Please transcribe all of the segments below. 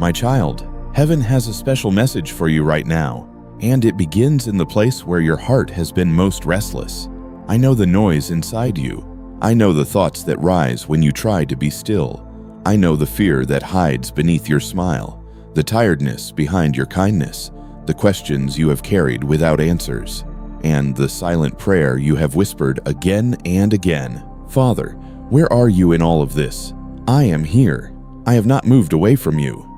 My child, heaven has a special message for you right now, and it begins in the place where your heart has been most restless. I know the noise inside you. I know the thoughts that rise when you try to be still. I know the fear that hides beneath your smile, the tiredness behind your kindness, the questions you have carried without answers, and the silent prayer you have whispered again and again. Father, where are you in all of this? I am here. I have not moved away from you.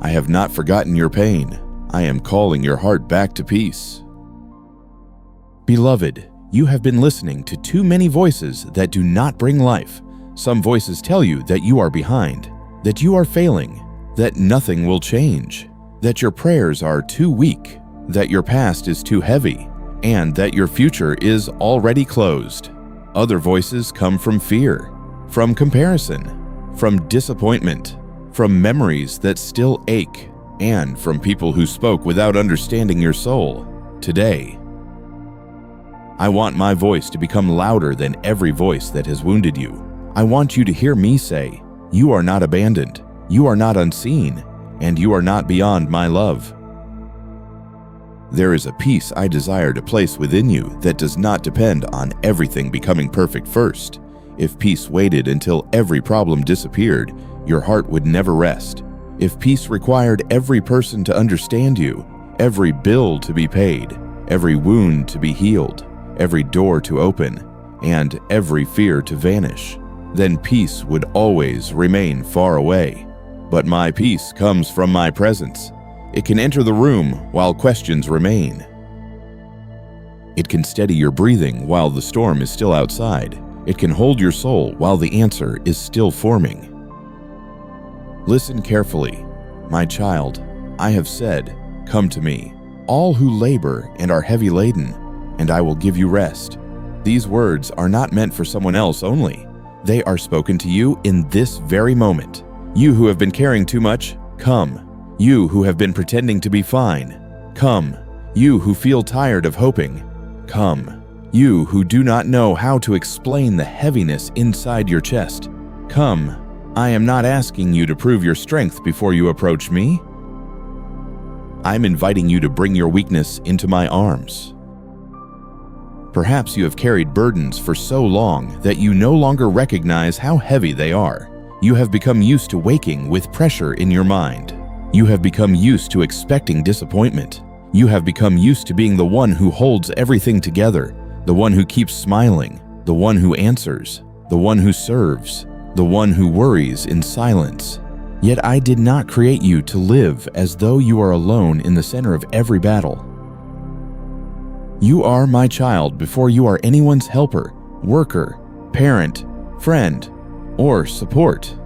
I have not forgotten your pain. I am calling your heart back to peace. Beloved, you have been listening to too many voices that do not bring life. Some voices tell you that you are behind, that you are failing, that nothing will change, that your prayers are too weak, that your past is too heavy, and that your future is already closed. Other voices come from fear, from comparison, from disappointment, from memories that still ache, and from people who spoke without understanding your soul. Today, I want my voice to become louder than every voice that has wounded you. I want you to hear me say, you are not abandoned, you are not unseen, and you are not beyond my love. There is a peace I desire to place within you that does not depend on everything becoming perfect first. If peace waited until every problem disappeared, your heart would never rest. If peace required every person to understand you, every bill to be paid, every wound to be healed, every door to open, and every fear to vanish, then peace would always remain far away. But my peace comes from my presence. It can enter the room while questions remain. It can steady your breathing while the storm is still outside. It can hold your soul while the answer is still forming. Listen carefully. My child, I have said, come to me, all who labor and are heavy laden, and I will give you rest. These words are not meant for someone else only. They are spoken to you in this very moment. You who have been carrying too much, come. You who have been pretending to be fine, come. You who feel tired of hoping, come. You who do not know how to explain the heaviness inside your chest, come. I am not asking you to prove your strength before you approach me. I'm inviting you to bring your weakness into my arms. Perhaps you have carried burdens for so long that you no longer recognize how heavy they are. You have become used to waking with pressure in your mind. You have become used to expecting disappointment. You have become used to being the one who holds everything together, the one who keeps smiling, the one who answers, the one who serves, the one who worries in silence. Yet I did not create you to live as though you are alone in the center of every battle. You are my child before you are anyone's helper, worker, parent, friend, or support.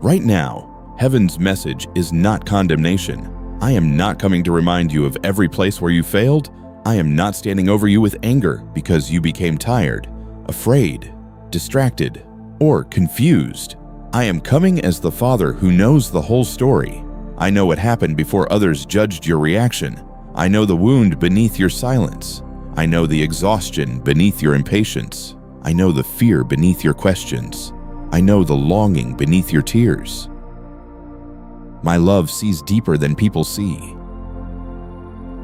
Right now, heaven's message is not condemnation. I am not coming to remind you of every place where you failed. I am not standing over you with anger because you became tired, afraid, distracted, or confused. I am coming as the Father who knows the whole story. I know what happened before others judged your reaction. I know the wound beneath your silence. I know the exhaustion beneath your impatience. I know the fear beneath your questions. I know the longing beneath your tears. My love sees deeper than people see.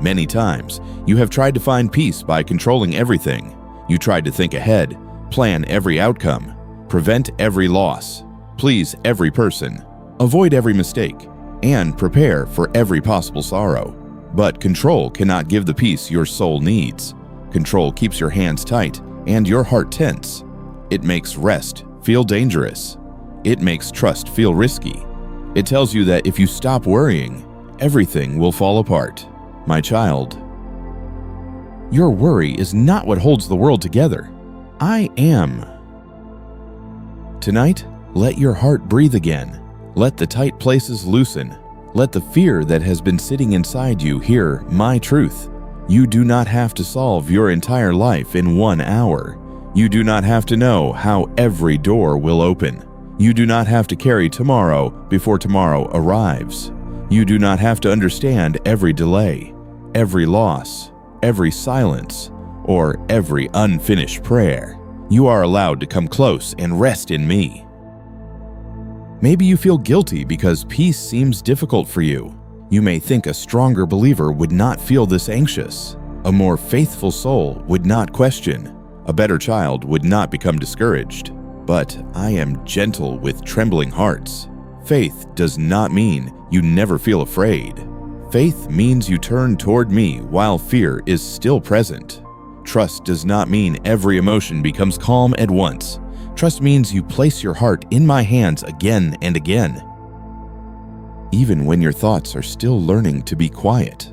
Many times, you have tried to find peace by controlling everything. You tried to think ahead, plan every outcome, prevent every loss, please every person, avoid every mistake, and prepare for every possible sorrow. But control cannot give the peace your soul needs. Control keeps your hands tight and your heart tense. It makes rest feel dangerous. It makes trust feel risky. It tells you that if you stop worrying, everything will fall apart. My child, your worry is not what holds the world together. I am. Tonight, let your heart breathe again. Let the tight places loosen. Let the fear that has been sitting inside you hear my truth. You do not have to solve your entire life in 1 hour. You do not have to know how every door will open. You do not have to carry tomorrow before tomorrow arrives. You do not have to understand every delay, every loss, every silence, or every unfinished prayer. You are allowed to come close and rest in me. Maybe you feel guilty because peace seems difficult for you. You may think a stronger believer would not feel this anxious. A more faithful soul would not question. A better child would not become discouraged. But I am gentle with trembling hearts. Faith does not mean you never feel afraid. Faith means you turn toward me while fear is still present. Trust does not mean every emotion becomes calm at once. Trust means you place your heart in my hands again and again, even when your thoughts are still learning to be quiet.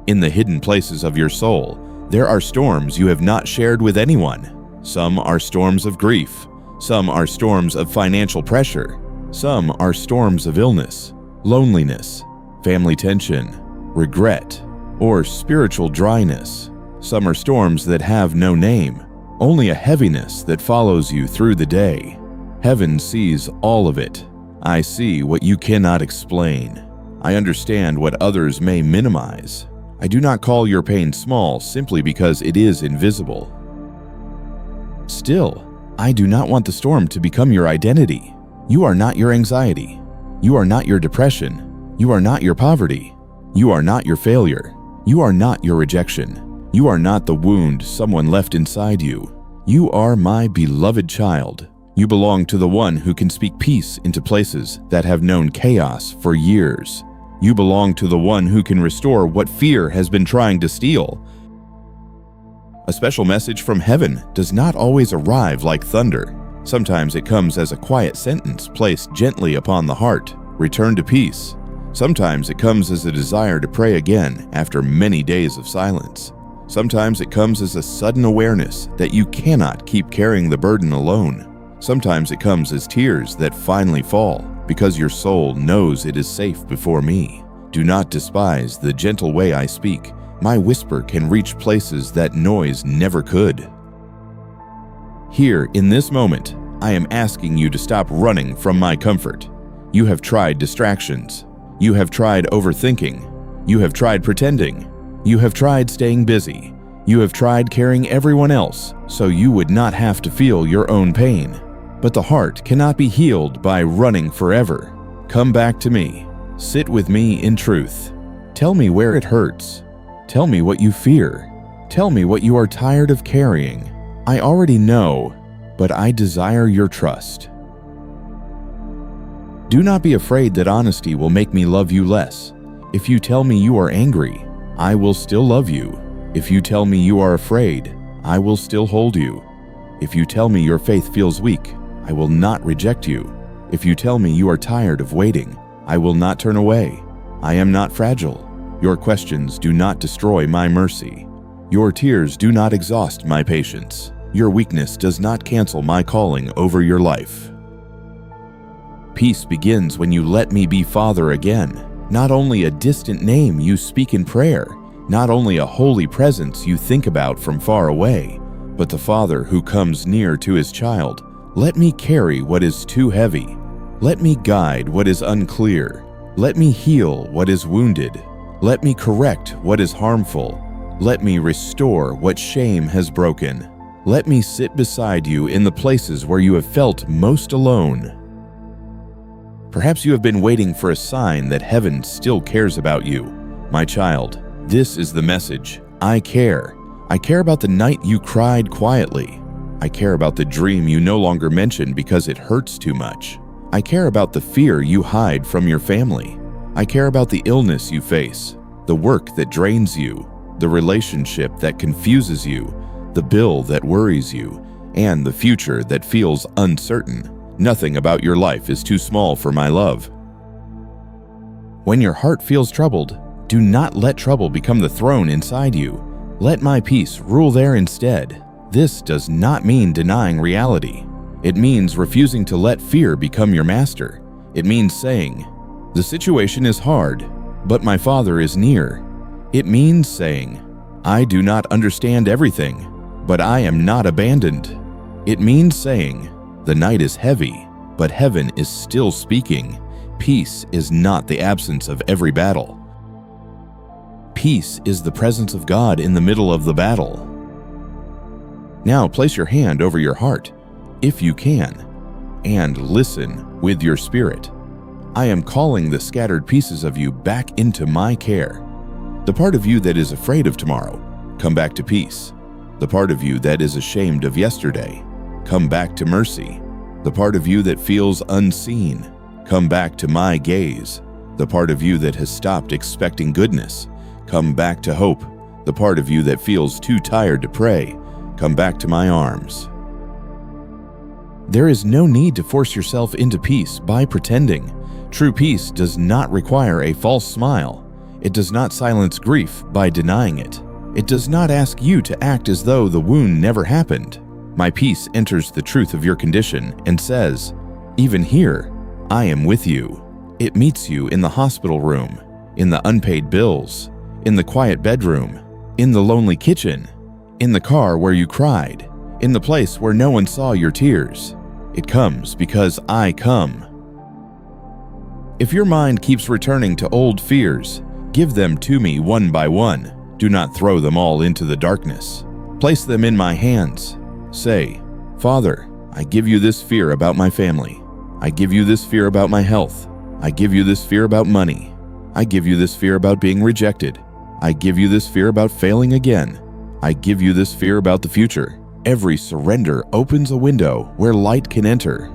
In the hidden places of your soul, there are storms you have not shared with anyone. Some are storms of grief. Some are storms of financial pressure. Some are storms of illness, loneliness, family tension, regret, or spiritual dryness. Some are storms that have no name, only a heaviness that follows you through the day. Heaven sees all of it. I see what you cannot explain. I understand what others may minimize. I do not call your pain small simply because it is invisible. Still, I do not want the storm to become your identity. You are not your anxiety. You are not your depression. You are not your poverty. You are not your failure. You are not your rejection. You are not the wound someone left inside you. You are my beloved child. You belong to the one who can speak peace into places that have known chaos for years. You belong to the one who can restore what fear has been trying to steal. A special message from heaven does not always arrive like thunder. Sometimes it comes as a quiet sentence placed gently upon the heart. Return to peace. Sometimes it comes as a desire to pray again after many days of silence. Sometimes it comes as a sudden awareness that you cannot keep carrying the burden alone. Sometimes it comes as tears that finally fall because your soul knows it is safe before me. Do not despise the gentle way I speak. My whisper can reach places that noise never could. Here, in this moment, I am asking you to stop running from my comfort. You have tried distractions. You have tried overthinking. You have tried pretending. You have tried staying busy. You have tried carrying everyone else so you would not have to feel your own pain. But the heart cannot be healed by running forever. Come back to me. Sit with me in truth. Tell me where it hurts. Tell me what you fear. Tell me what you are tired of carrying. I already know, but I desire your trust. Do not be afraid that honesty will make me love you less. If you tell me you are angry, I will still love you. If you tell me you are afraid, I will still hold you. If you tell me your faith feels weak, I will not reject you. If you tell me you are tired of waiting, I will not turn away. I am not fragile. Your questions do not destroy my mercy. Your tears do not exhaust my patience. Your weakness does not cancel my calling over your life. Peace begins when you let me be Father again. Not only a distant name you speak in prayer, not only a holy presence you think about from far away, but the Father who comes near to his child. Let me carry what is too heavy. Let me guide what is unclear. Let me heal what is wounded. Let me correct what is harmful. Let me restore what shame has broken. Let me sit beside you in the places where you have felt most alone. Perhaps you have been waiting for a sign that heaven still cares about you. My child, this is the message. I care. I care about the night you cried quietly. I care about the dream you no longer mention because it hurts too much. I care about the fear you hide from your family. I care about the illness you face, the work that drains you, the relationship that confuses you, the bill that worries you, and the future that feels uncertain. Nothing about your life is too small for my love. When your heart feels troubled, do not let trouble become the throne inside you. Let my peace rule there instead. This does not mean denying reality. It means refusing to let fear become your master. It means saying, "The situation is hard, but my Father is near." It means saying, "I do not understand everything, but I am not abandoned." It means saying, "The night is heavy, but heaven is still speaking." Peace is not the absence of every battle. Peace is the presence of God in the middle of the battle. Now place your hand over your heart, if you can, and listen with your spirit. I am calling the scattered pieces of you back into my care. The part of you that is afraid of tomorrow, come back to peace. The part of you that is ashamed of yesterday, come back to mercy. The part of you that feels unseen, come back to my gaze. The part of you that has stopped expecting goodness, come back to hope. The part of you that feels too tired to pray, come back to my arms. There is no need to force yourself into peace by pretending. True peace does not require a false smile. It does not silence grief by denying it. It does not ask you to act as though the wound never happened. My peace enters the truth of your condition and says, even here, I am with you. It meets you in the hospital room, in the unpaid bills, in the quiet bedroom, in the lonely kitchen, in the car where you cried, in the place where no one saw your tears. It comes because I come. If your mind keeps returning to old fears, give them to me one by one. Do not throw them all into the darkness. Place them in my hands. Say, Father, I give you this fear about my family. I give you this fear about my health. I give you this fear about money. I give you this fear about being rejected. I give you this fear about failing again. I give you this fear about the future. Every surrender opens a window where light can enter.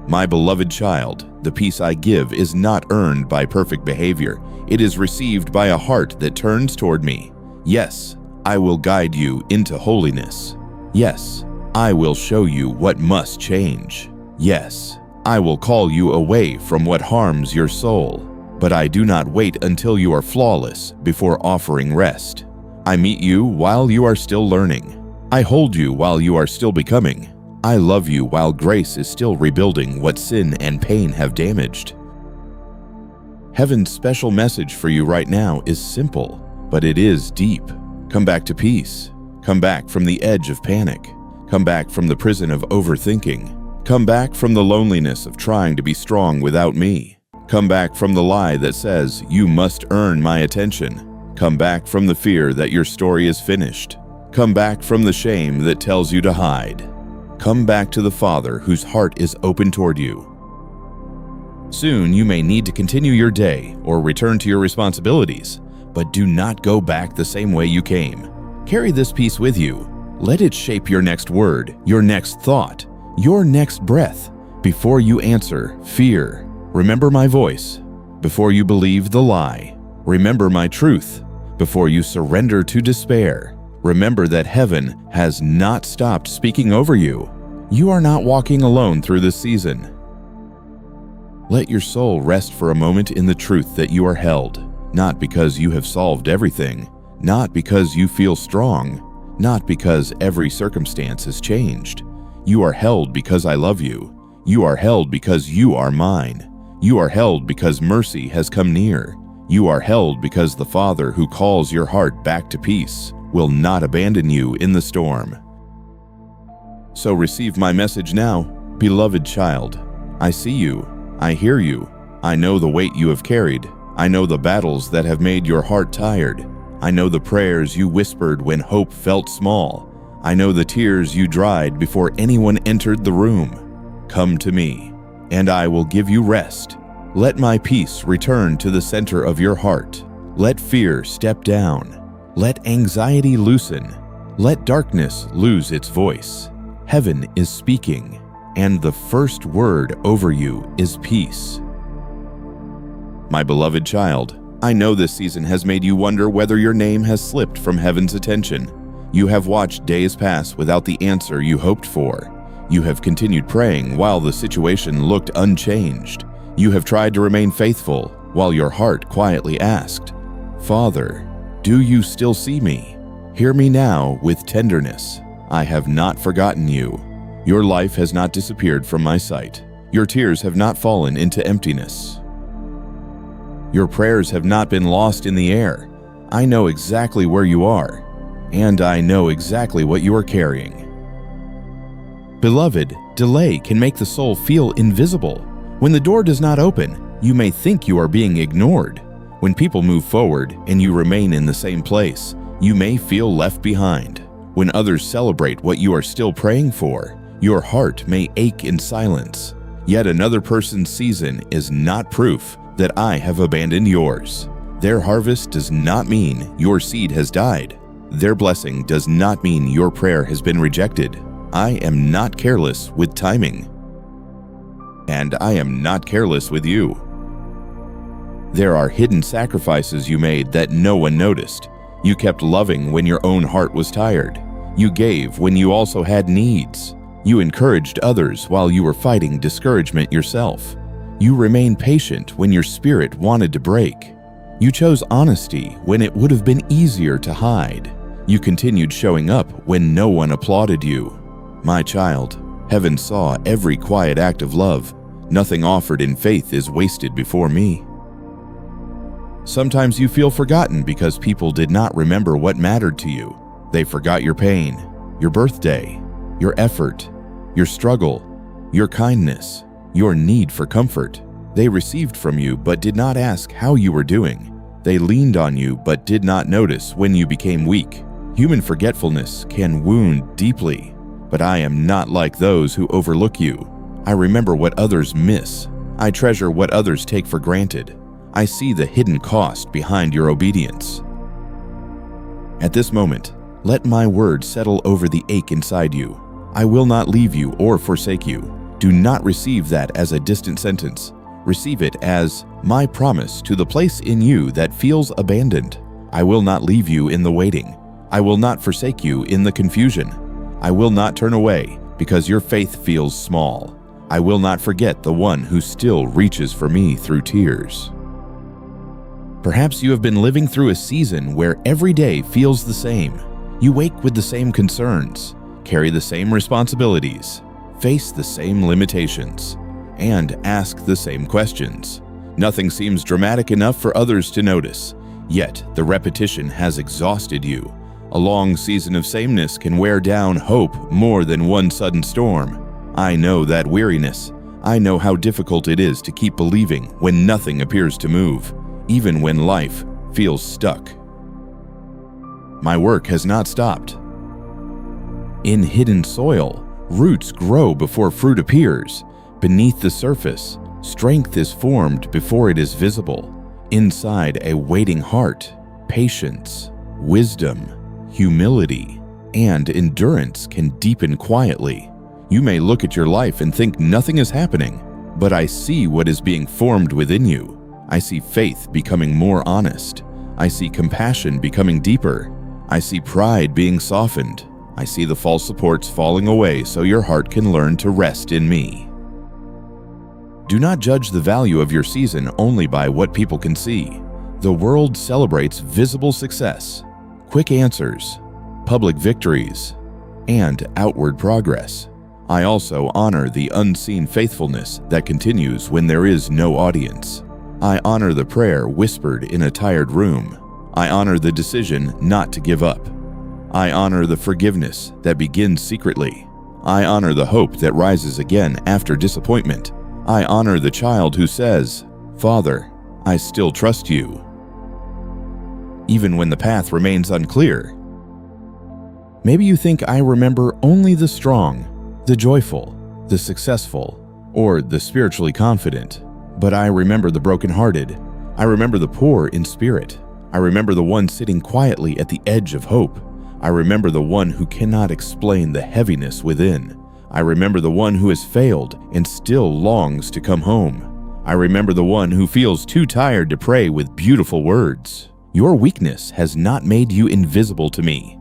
My beloved child, the peace I give is not earned by perfect behavior. It is received by a heart that turns toward me. Yes, I will guide you into holiness. Yes, I will show you what must change. Yes, I will call you away from what harms your soul. But I do not wait until you are flawless before offering rest. I meet you while you are still learning. I hold you while you are still becoming. I love you while grace is still rebuilding what sin and pain have damaged. Heaven's special message for you right now is simple, but it is deep. Come back to peace. Come back from the edge of panic. Come back from the prison of overthinking. Come back from the loneliness of trying to be strong without me. Come back from the lie that says you must earn my attention. Come back from the fear that your story is finished. Come back from the shame that tells you to hide. Come back to the Father whose heart is open toward you. Soon you may need to continue your day or return to your responsibilities, but do not go back the same way you came. Carry this peace with you. Let it shape your next word, your next thought, your next breath. Before you answer fear, remember my voice. Before you believe the lie, remember my truth. Before you surrender to despair, remember that heaven has not stopped speaking over you. You are not walking alone through this season. Let your soul rest for a moment in the truth that you are held, not because you have solved everything, not because you feel strong, not because every circumstance has changed. You are held because I love you. You are held because you are mine. You are held because mercy has come near. You are held because the Father who calls your heart back to peace will not abandon you in the storm. So receive my message now, beloved child. I see you. I hear you. I know the weight you have carried. I know the battles that have made your heart tired. I know the prayers you whispered when hope felt small. I know the tears you dried before anyone entered the room. Come to me, and I will give you rest. Let my peace return to the center of your heart. Let fear step down. Let anxiety loosen. Let darkness lose its voice. Heaven is speaking, and the first word over you is peace. My beloved child, I know this season has made you wonder whether your name has slipped from heaven's attention. You have watched days pass without the answer you hoped for. You have continued praying while the situation looked unchanged. You have tried to remain faithful while your heart quietly asked, Father, do you still see me? Hear me now with tenderness. I have not forgotten you. Your life has not disappeared from my sight. Your tears have not fallen into emptiness. Your prayers have not been lost in the air. I know exactly where you are, and I know exactly what you are carrying. Beloved, delay can make the soul feel invisible. When the door does not open, you may think you are being ignored. When people move forward and you remain in the same place, you may feel left behind. When others celebrate what you are still praying for, your heart may ache in silence. Yet another person's season is not proof that I have abandoned yours. Their harvest does not mean your seed has died. Their blessing does not mean your prayer has been rejected. I am not careless with timing. And I am not careless with you. There are hidden sacrifices you made that no one noticed. You kept loving when your own heart was tired. You gave when you also had needs. You encouraged others while you were fighting discouragement yourself. You remained patient when your spirit wanted to break. You chose honesty when it would have been easier to hide. You continued showing up when no one applauded you. My child, heaven saw every quiet act of love. Nothing offered in faith is wasted before me. Sometimes you feel forgotten because people did not remember what mattered to you. They forgot your pain, your birthday, your effort, your struggle, your kindness, your need for comfort. They received from you but did not ask how you were doing. They leaned on you but did not notice when you became weak. Human forgetfulness can wound deeply, but I am not like those who overlook you. I remember what others miss. I treasure what others take for granted. I see the hidden cost behind your obedience. At this moment, let my word settle over the ache inside you. I will not leave you or forsake you. Do not receive that as a distant sentence. Receive it as my promise to the place in you that feels abandoned. I will not leave you in the waiting. I will not forsake you in the confusion. I will not turn away because your faith feels small. I will not forget the one who still reaches for me through tears. Perhaps you have been living through a season where every day feels the same. You wake with the same concerns, carry the same responsibilities, face the same limitations, and ask the same questions. Nothing seems dramatic enough for others to notice, yet the repetition has exhausted you. A long season of sameness can wear down hope more than one sudden storm. I know that weariness. I know how difficult it is to keep believing when nothing appears to move, even when life feels stuck. My work has not stopped. In hidden soil, roots grow before fruit appears. Beneath the surface, strength is formed before it is visible. Inside a waiting heart, patience, wisdom, humility, and endurance can deepen quietly. You may look at your life and think nothing is happening, but I see what is being formed within you. I see faith becoming more honest. I see compassion becoming deeper. I see pride being softened. I see the false supports falling away so your heart can learn to rest in me. Do not judge the value of your season only by what people can see. The world celebrates visible success, quick answers, public victories, and outward progress. I also honor the unseen faithfulness that continues when there is no audience. I honor the prayer whispered in a tired room. I honor the decision not to give up. I honor the forgiveness that begins secretly. I honor the hope that rises again after disappointment. I honor the child who says, "Father, I still trust you." Even when the path remains unclear. Maybe you think I remember only the strong, the joyful, the successful, or the spiritually confident. But I remember the brokenhearted. I remember the poor in spirit. I remember the one sitting quietly at the edge of hope. I remember the one who cannot explain the heaviness within. I remember the one who has failed and still longs to come home. I remember the one who feels too tired to pray with beautiful words. Your weakness has not made you invisible to me.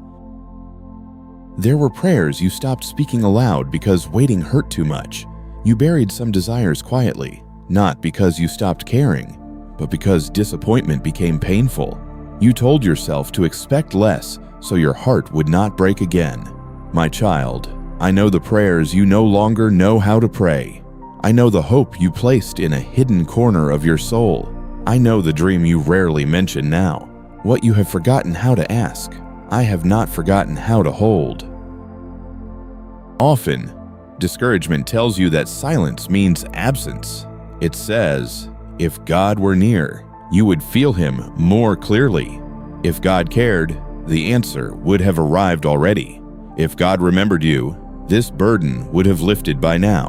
There were prayers you stopped speaking aloud because waiting hurt too much. You buried some desires quietly, not because you stopped caring, but because disappointment became painful. You told yourself to expect less so your heart would not break again. My child, I know the prayers you no longer know how to pray. I know the hope you placed in a hidden corner of your soul. I know the dream you rarely mention now, what you have forgotten how to ask. I have not forgotten how to hold. Often, discouragement tells you that silence means absence. It says, if God were near, you would feel him more clearly. If God cared, the answer would have arrived already. If God remembered you, this burden would have lifted by now.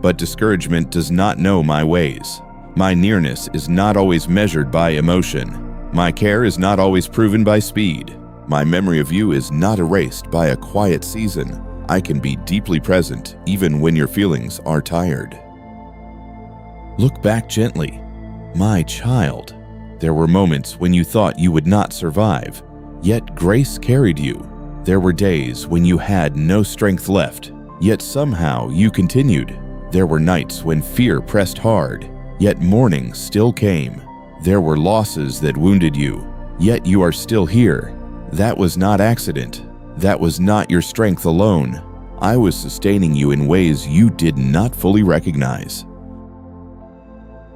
but discouragement does not know my ways. My nearness is not always measured by emotion. My care is not always proven by speed. My memory of you is not erased by a quiet season. I can be deeply present even when your feelings are tired. Look back gently. My child, there were moments when you thought you would not survive, yet grace carried you. There were days when you had no strength left, yet somehow you continued. There were nights when fear pressed hard, yet morning still came. There were losses that wounded you, yet you are still here. That was not accident. That was not your strength alone. I was sustaining you in ways you did not fully recognize.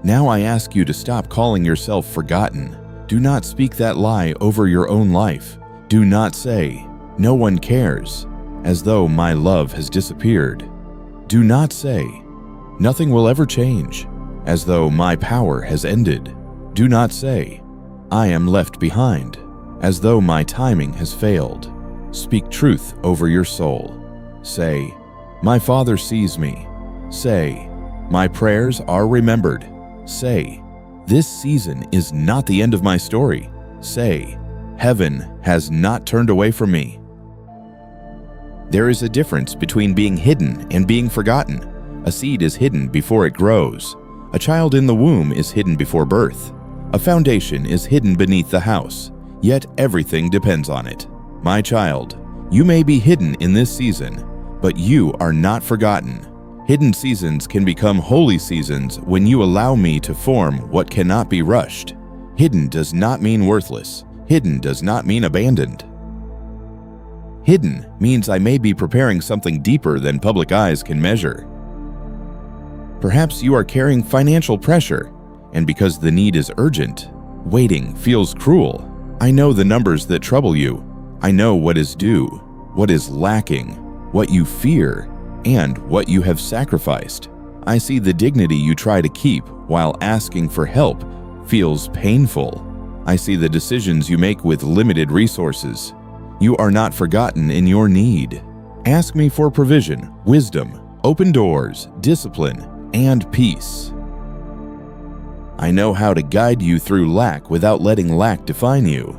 Now I ask you to stop calling yourself forgotten. Do not speak that lie over your own life. Do not say, "No one cares," as though my love has disappeared. Do not say, "Nothing will ever change," as though my power has ended. Do not say, "I am left behind," as though my timing has failed. Speak truth over your soul. Say, "My Father sees me." Say, "My prayers are remembered." Say, "This season is not the end of my story." Say, "Heaven has not turned away from me." There is a difference between being hidden and being forgotten. A seed is hidden before it grows. A child in the womb is hidden before birth. A foundation is hidden beneath the house, yet everything depends on it. My child, you may be hidden in this season, but you are not forgotten. Hidden seasons can become holy seasons when you allow me to form what cannot be rushed. Hidden does not mean worthless. Hidden does not mean abandoned. Hidden means I may be preparing something deeper than public eyes can measure. Perhaps you are carrying financial pressure, and because the need is urgent, waiting feels cruel. I know the numbers that trouble you. I know what is due, what is lacking, what you fear, and what you have sacrificed. I see the dignity you try to keep while asking for help feels painful. I see the decisions you make with limited resources. You are not forgotten in your need. Ask me for provision, wisdom, open doors, discipline, and peace. I know how to guide you through lack without letting lack define you.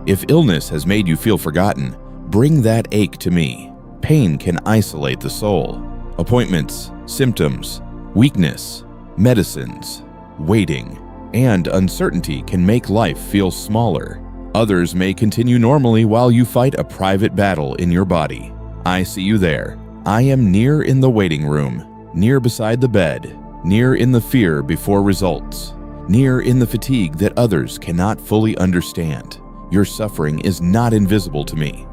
If illness has made you feel forgotten, bring that ache to me. Pain can isolate the soul. Appointments, symptoms, weakness, medicines, waiting, and uncertainty can make life feel smaller. Others may continue normally while you fight a private battle in your body. I see you there. I am near in the waiting room, near beside the bed, near in the fear before results, near in the fatigue that others cannot fully understand. Your suffering is not invisible to me.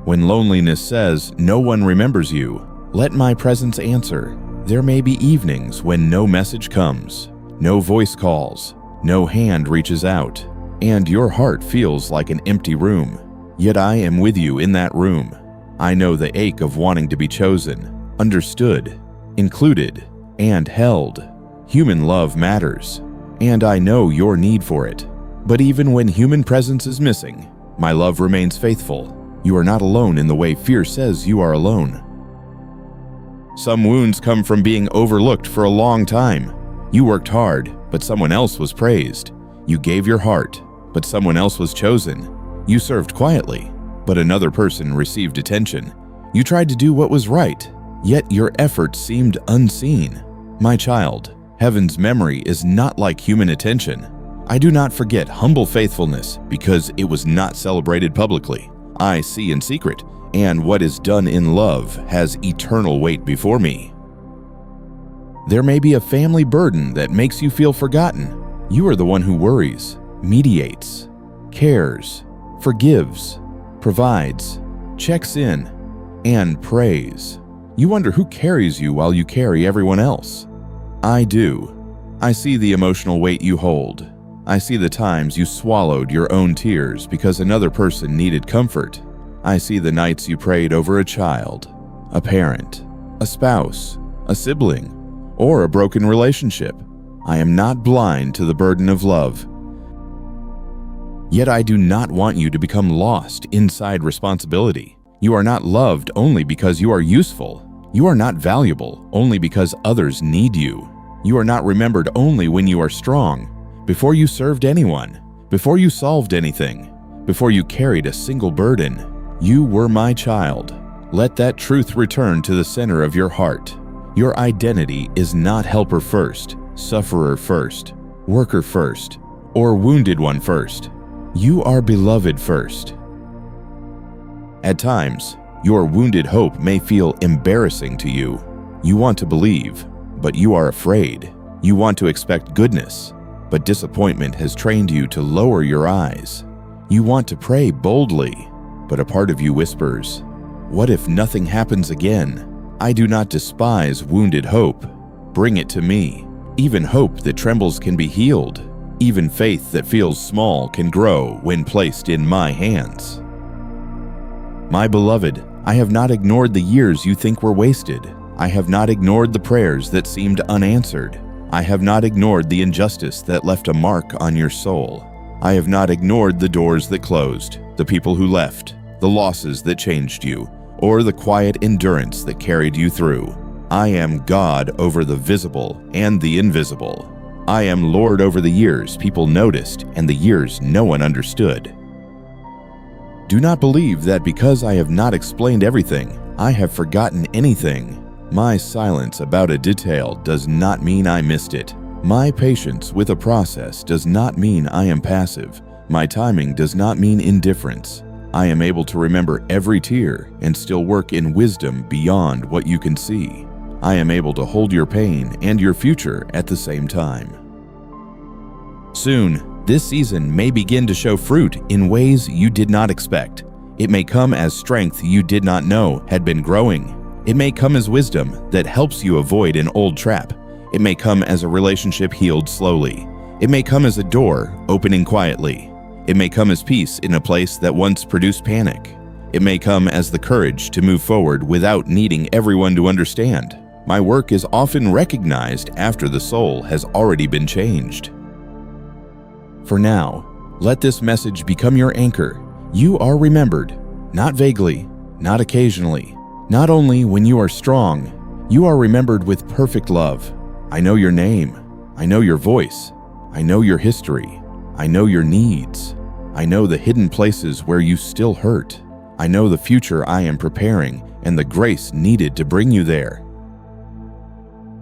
When loneliness says no one remembers you, let my presence answer. There may be evenings when no message comes, no voice calls, no hand reaches out, and your heart feels like an empty room. Yet I am with you in that room. I know the ache of wanting to be chosen, understood, included, and held. Human love matters, and I know your need for it. But even when human presence is missing, my love remains faithful. You are not alone in the way fear says you are alone. Some wounds come from being overlooked for a long time. You worked hard, but someone else was praised. You gave your heart, but someone else was chosen. You served quietly, but another person received attention. You tried to do what was right, yet your efforts seemed unseen. My child, heaven's memory is not like human attention. I do not forget humble faithfulness because it was not celebrated publicly. I see in secret, and what is done in love has eternal weight before me. There may be a family burden that makes you feel forgotten. You are the one who worries, mediates, cares, forgives, provides, checks in, and prays. You wonder who carries you while you carry everyone else. I do. I see the emotional weight you hold. I see the times you swallowed your own tears because another person needed comfort. I see the nights you prayed over a child, a parent, a spouse, a sibling, or a broken relationship. I am not blind to the burden of love. Yet I do not want you to become lost inside responsibility. You are not loved only because you are useful. You are not valuable only because others need you. You are not remembered only when you are strong. Before you served anyone, before you solved anything, before you carried a single burden, you were my child. Let that truth return to the center of your heart. Your identity is not helper first, sufferer first, worker first, or wounded one first. You are beloved first. At times, your wounded hope may feel embarrassing to you. You want to believe, but you are afraid. You want to expect goodness, but disappointment has trained you to lower your eyes. You want to pray boldly, but a part of you whispers, "What if nothing happens again?" I do not despise wounded hope. Bring it to me. Even hope that trembles can be healed. Even faith that feels small can grow when placed in my hands. My beloved, I have not ignored the years you think were wasted. I have not ignored the prayers that seemed unanswered. I have not ignored the injustice that left a mark on your soul. I have not ignored the doors that closed, the people who left, the losses that changed you, or the quiet endurance that carried you through. I am God over the visible and the invisible. I am Lord over the years people noticed and the years no one understood. Do not believe that because I have not explained everything, I have forgotten anything. My silence about a detail does not mean I missed it. My patience with a process does not mean I am passive. My timing does not mean indifference. I am able to remember every tear and still work in wisdom beyond what you can see. I am able to hold your pain and your future at the same time. Soon, this season may begin to show fruit in ways you did not expect. It may come as strength you did not know had been growing. It may come as wisdom that helps you avoid an old trap. It may come as a relationship healed slowly. It may come as a door opening quietly. It may come as peace in a place that once produced panic. It may come as the courage to move forward without needing everyone to understand. My work is often recognized after the soul has already been changed. For now, let this message become your anchor. You are remembered, not vaguely, not occasionally, not only when you are strong. You are remembered with perfect love. I know your name. I know your voice. I know your history. I know your needs. I know the hidden places where you still hurt. I know the future I am preparing and the grace needed to bring you there.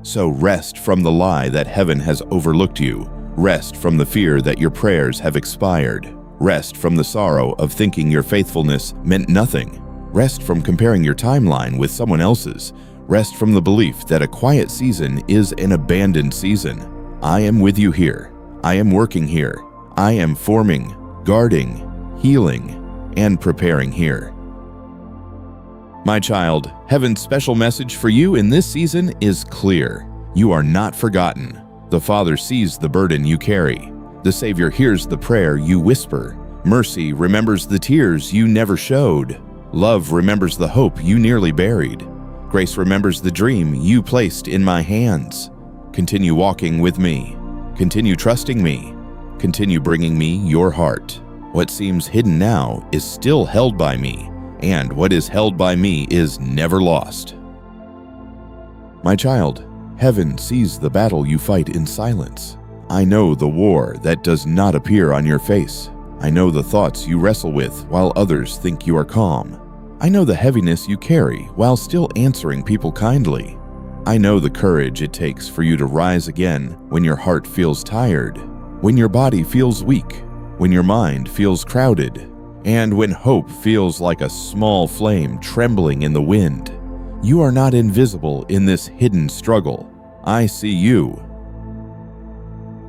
So rest from the lie that heaven has overlooked you. Rest from the fear that your prayers have expired. Rest from the sorrow of thinking your faithfulness meant nothing. Rest from comparing your timeline with someone else's. Rest from the belief that a quiet season is an abandoned season. I am with you here. I am working here. I am forming, guarding, healing, and preparing here. My child, heaven's special message for you in this season is clear. You are not forgotten. The Father sees the burden you carry. The Savior hears the prayer you whisper. Mercy remembers the tears you never showed. Love remembers the hope you nearly buried. Grace remembers the dream you placed in my hands. Continue walking with me. Continue trusting me. Continue bringing me your heart. What seems hidden now is still held by me, and what is held by me is never lost. My child, heaven sees the battle you fight in silence. I know the war that does not appear on your face. I know the thoughts you wrestle with while others think you are calm. I know the heaviness you carry while still answering people kindly. I know the courage it takes for you to rise again when your heart feels tired, when your body feels weak, when your mind feels crowded, and when hope feels like a small flame trembling in the wind. You are not invisible in this hidden struggle. I see you.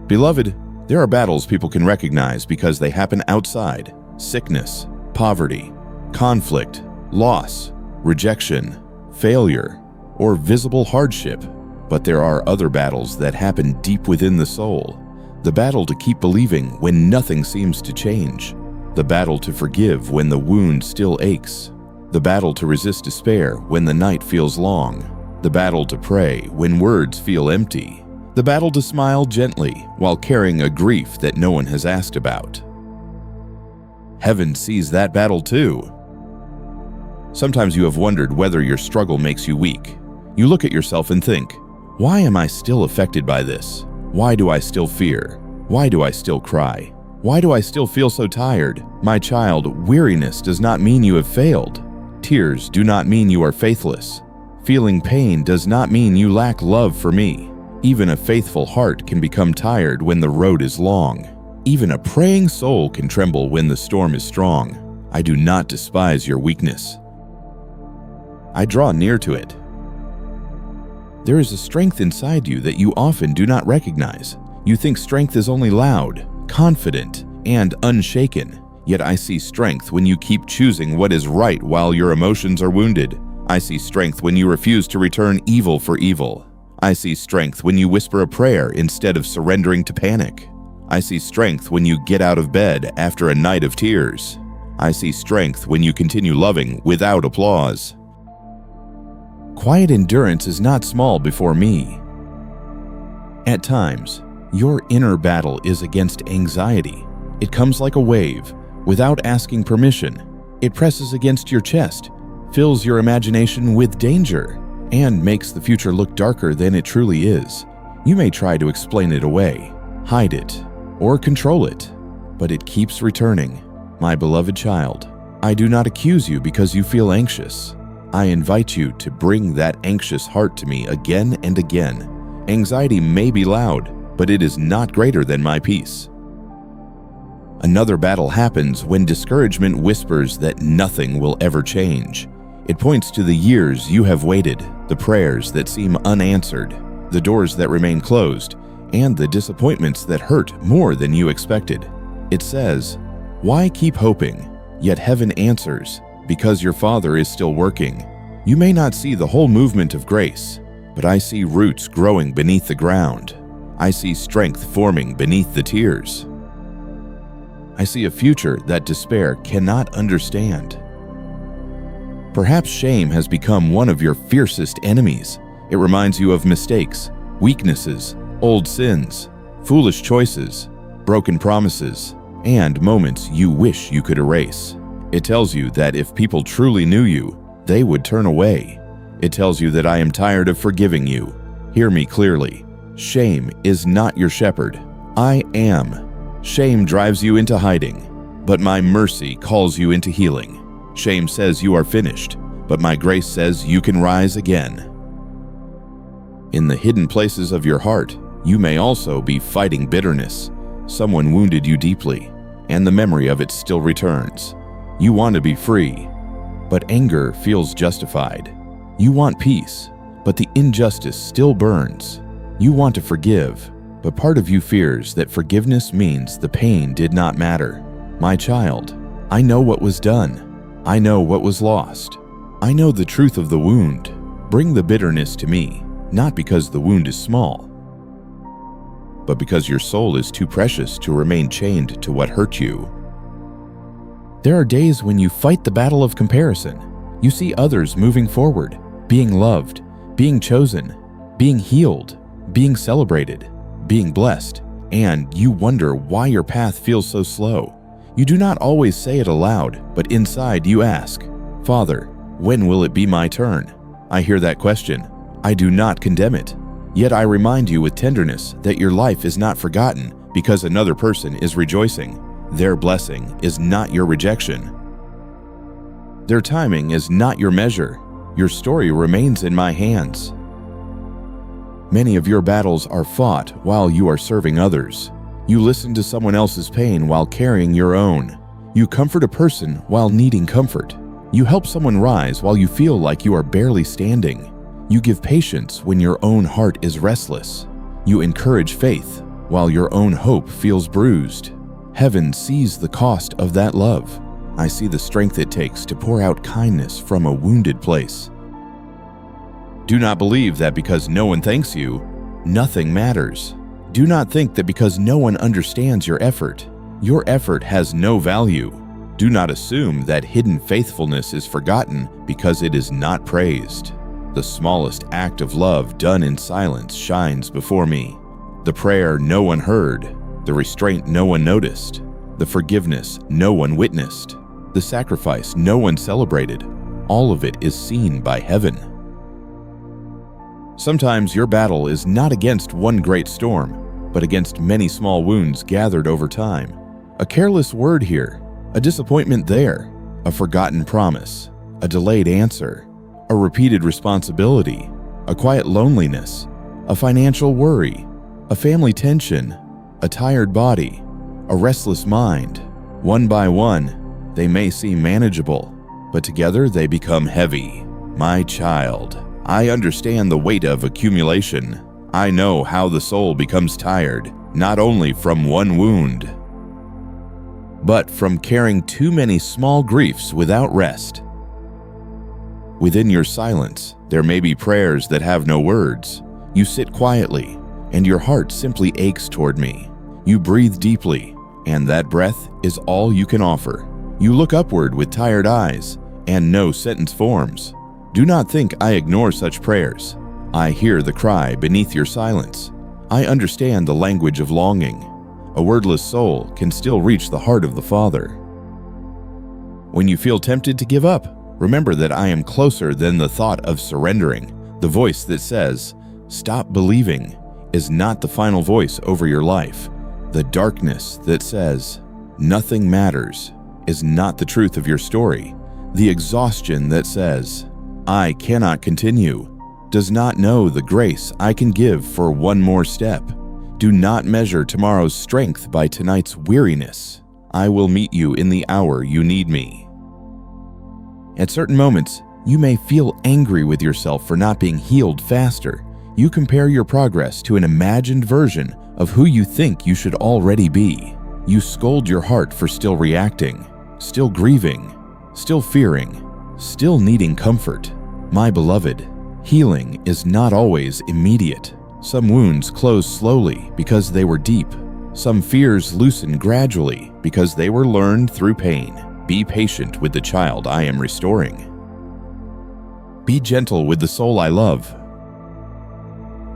Beloved, there are battles people can recognize because they happen outside: sickness, poverty, conflict, loss, rejection, failure, or visible hardship. But there are other battles that happen deep within the soul. The battle to keep believing when nothing seems to change. The battle to forgive when the wound still aches. The battle to resist despair when the night feels long. The battle to pray when words feel empty. The battle to smile gently while carrying a grief that no one has asked about. Heaven sees that battle too. Sometimes you have wondered whether your struggle makes you weak, You look at yourself and think, why am I still affected by this? Why do I still fear? Why do I still cry? Why do I still feel so tired? My child, weariness does not mean you have failed. Tears do not mean you are faithless. Feeling pain does not mean you lack love for me. Even a faithful heart can become tired when the road is long. Even a praying soul can tremble when the storm is strong. I do not despise your weakness. I draw near to it. There is a strength inside you that you often do not recognize. You think strength is only loud, confident, and unshaken. Yet I see strength when you keep choosing what is right while your emotions are wounded. I see strength when you refuse to return evil for evil. I see strength when you whisper a prayer instead of surrendering to panic. I see strength when you get out of bed after a night of tears. I see strength when you continue loving without applause. Quiet endurance is not small before me. At times, your inner battle is against anxiety. It comes like a wave, without asking permission. It presses against your chest, fills your imagination with danger, and makes the future look darker than it truly is. You may try to explain it away, hide it, or control it, but it keeps returning. My beloved child, I do not accuse you because you feel anxious. I invite you to bring that anxious heart to me again and again. Anxiety may be loud, but it is not greater than my peace. Another battle happens when discouragement whispers that nothing will ever change. It points to the years you have waited, the prayers that seem unanswered, the doors that remain closed, and the disappointments that hurt more than you expected. It says, why keep hoping? Yet heaven answers, because your Father is still working. You may not see the whole movement of grace, but I see roots growing beneath the ground. I see strength forming beneath the tears. I see a future that despair cannot understand. Perhaps shame has become one of your fiercest enemies. It reminds you of mistakes, weaknesses, old sins, foolish choices, broken promises, and moments you wish you could erase. It tells you that if people truly knew you, they would turn away. It tells you that I am tired of forgiving you. Hear me clearly. Shame is not your shepherd. I am. Shame drives you into hiding, but my mercy calls you into healing. Shame says you are finished, but my grace says you can rise again. In the hidden places of your heart, you may also be fighting bitterness. Someone wounded you deeply, and the memory of it still returns. You want to be free, but anger feels justified. You want peace, but the injustice still burns. You want to forgive, but part of you fears that forgiveness means the pain did not matter. My child, I know what was done. I know what was lost. I know the truth of the wound. Bring the bitterness to me, not because the wound is small, but because your soul is too precious to remain chained to what hurt you. There are days when you fight the battle of comparison. You see others moving forward, being loved, being chosen, being healed, being celebrated, being blessed, and you wonder why your path feels so slow. You do not always say it aloud, but inside you ask, Father, when will it be my turn? I hear that question. I do not condemn it. Yet I remind you with tenderness that your life is not forgotten because another person is rejoicing. Their blessing is not your rejection. Their timing is not your measure. Your story remains in my hands. Many of your battles are fought while you are serving others. You listen to someone else's pain while carrying your own. You comfort a person while needing comfort. You help someone rise while you feel like you are barely standing. You give patience when your own heart is restless. You encourage faith while your own hope feels bruised. Heaven sees the cost of that love. I see the strength it takes to pour out kindness from a wounded place. Do not believe that because no one thanks you, nothing matters. Do not think that because no one understands your effort has no value. Do not assume that hidden faithfulness is forgotten because it is not praised. The smallest act of love done in silence shines before me. The prayer no one heard, the restraint no one noticed, the forgiveness no one witnessed, the sacrifice no one celebrated, all of it is seen by heaven. Sometimes your battle is not against one great storm, but against many small wounds gathered over time. A careless word here, a disappointment there, a forgotten promise, a delayed answer, a repeated responsibility, a quiet loneliness, a financial worry, a family tension, a tired body, a restless mind. One by one, they may seem manageable, but together they become heavy. My child, I understand the weight of accumulation. I know how the soul becomes tired, not only from one wound, but from carrying too many small griefs without rest. Within your silence, there may be prayers that have no words. You sit quietly, and your heart simply aches toward me. You breathe deeply, and that breath is all you can offer. You look upward with tired eyes, and no sentence forms. Do not think I ignore such prayers. I hear the cry beneath your silence. I understand the language of longing. A wordless soul can still reach the heart of the Father. When you feel tempted to give up, remember that I am closer than the thought of surrendering. The voice that says, "Stop believing," is not the final voice over your life. The darkness that says, "Nothing matters," is not the truth of your story. The exhaustion that says, "I cannot continue," does not know the grace I can give for one more step. Do not measure tomorrow's strength by tonight's weariness. I will meet you in the hour you need me. At certain moments, you may feel angry with yourself for not being healed faster. You compare your progress to an imagined version of who you think you should already be. You scold your heart for still reacting, still grieving, still fearing, still needing comfort. My beloved, healing is not always immediate. Some wounds close slowly because they were deep. Some fears loosen gradually because they were learned through pain. Be patient with the child I am restoring. Be gentle with the soul I love.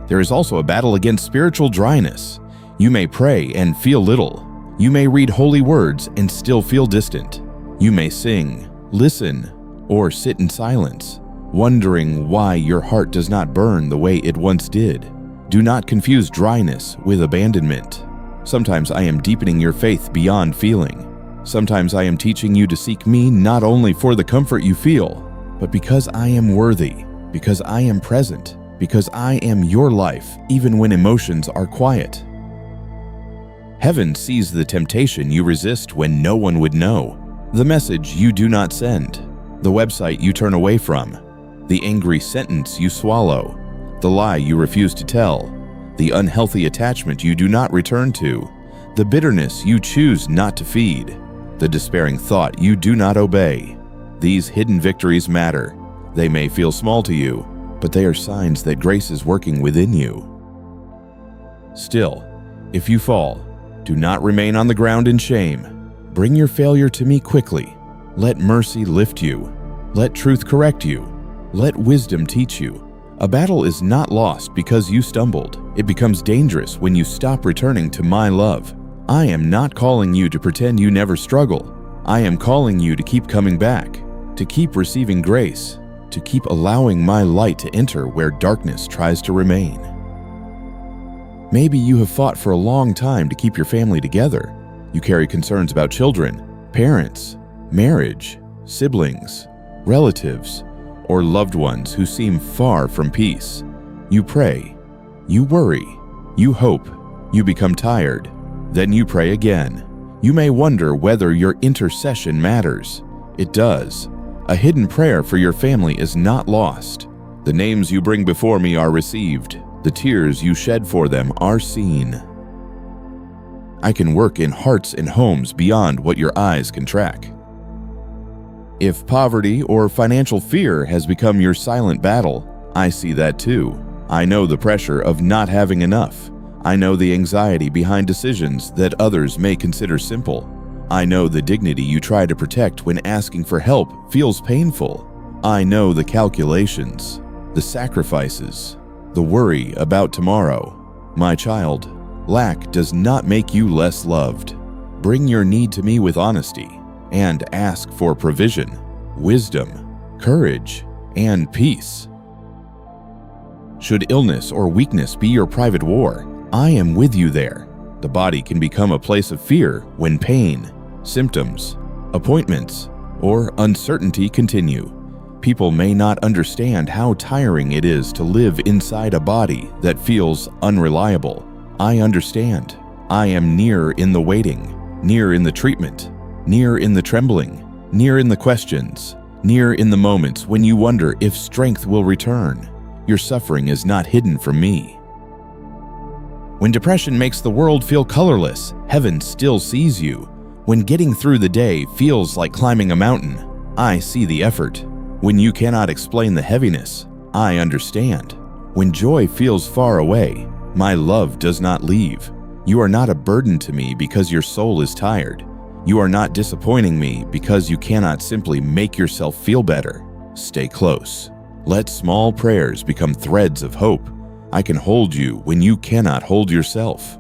There is also a battle against spiritual dryness. You may pray and feel little. You may read holy words and still feel distant. You may sing, listen, or sit in silence, wondering why your heart does not burn the way it once did. Do not confuse dryness with abandonment. Sometimes I am deepening your faith beyond feeling. Sometimes I am teaching you to seek me not only for the comfort you feel, but because I am worthy, because I am present, because I am your life even when emotions are quiet. Heaven sees the temptation you resist when no one would know, the message you do not send, the website you turn away from, the angry sentence you swallow, the lie you refuse to tell, the unhealthy attachment you do not return to, the bitterness you choose not to feed, the despairing thought you do not obey. These hidden victories matter. They may feel small to you, but they are signs that grace is working within you. Still, if you fall, do not remain on the ground in shame. Bring your failure to me quickly. Let mercy lift you. Let truth correct you. Let wisdom teach you. A battle is not lost because you stumbled. It becomes dangerous when you stop returning to my love. I am not calling you to pretend you never struggle. I am calling you to keep coming back, to keep receiving grace, to keep allowing my light to enter where darkness tries to remain. Maybe you have fought for a long time to keep your family together. You carry concerns about children, parents, marriage, siblings, relatives, or loved ones who seem far from peace. You pray, you worry, you hope, you become tired, then you pray again. You may wonder whether your intercession matters. It does. A hidden prayer for your family is not lost. The names you bring before me are received. The tears you shed for them are seen. I can work in hearts and homes beyond what your eyes can track. If poverty or financial fear has become your silent battle, I see that too. I know the pressure of not having enough. I know the anxiety behind decisions that others may consider simple. I know the dignity you try to protect when asking for help feels painful. I know the calculations, the sacrifices, the worry about tomorrow. My child, lack does not make you less loved. Bring your need to me with honesty and ask for provision, wisdom, courage, and peace. Should illness or weakness be your private war, I am with you there. The body can become a place of fear when pain, symptoms, appointments, or uncertainty continue. People may not understand how tiring it is to live inside a body that feels unreliable. I understand. I am near in the waiting, near in the treatment, near in the trembling, near in the questions, near in the moments when you wonder if strength will return. Your suffering is not hidden from me. When depression makes the world feel colorless, heaven still sees you. When getting through the day feels like climbing a mountain, I see the effort. When you cannot explain the heaviness, I understand. When joy feels far away, my love does not leave. You are not a burden to me because your soul is tired. You are not disappointing me because you cannot simply make yourself feel better. Stay close. Let small prayers become threads of hope. I can hold you when you cannot hold yourself.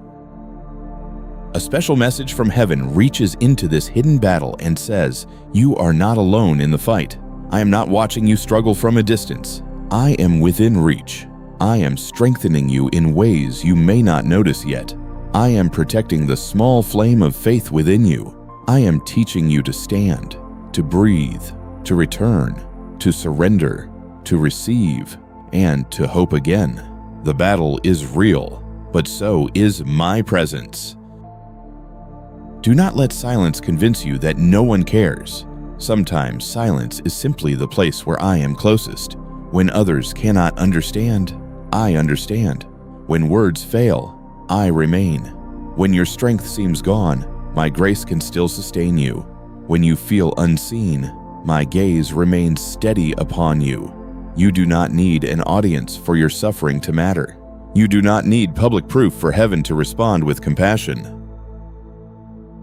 A special message from heaven reaches into this hidden battle and says, you are not alone in the fight. I am not watching you struggle from a distance. I am within reach. I am strengthening you in ways you may not notice yet. I am protecting the small flame of faith within you. I am teaching you to stand, to breathe, to return, to surrender, to receive, and to hope again. The battle is real, but so is my presence. Do not let silence convince you that no one cares. Sometimes silence is simply the place where I am closest. When others cannot understand, I understand. When words fail, I remain. When your strength seems gone, my grace can still sustain you. When you feel unseen, my gaze remains steady upon you. You do not need an audience for your suffering to matter. You do not need public proof for heaven to respond with compassion.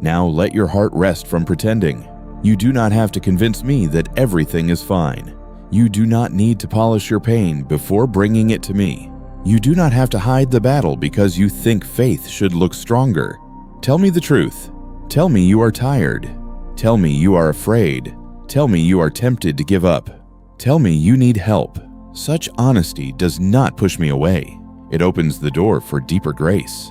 Now let your heart rest from pretending. You do not have to convince me that everything is fine. You do not need to polish your pain before bringing it to me. You do not have to hide the battle because you think faith should look stronger. Tell me the truth. Tell me you are tired. Tell me you are afraid. Tell me you are tempted to give up. Tell me you need help. Such honesty does not push me away. It opens the door for deeper grace.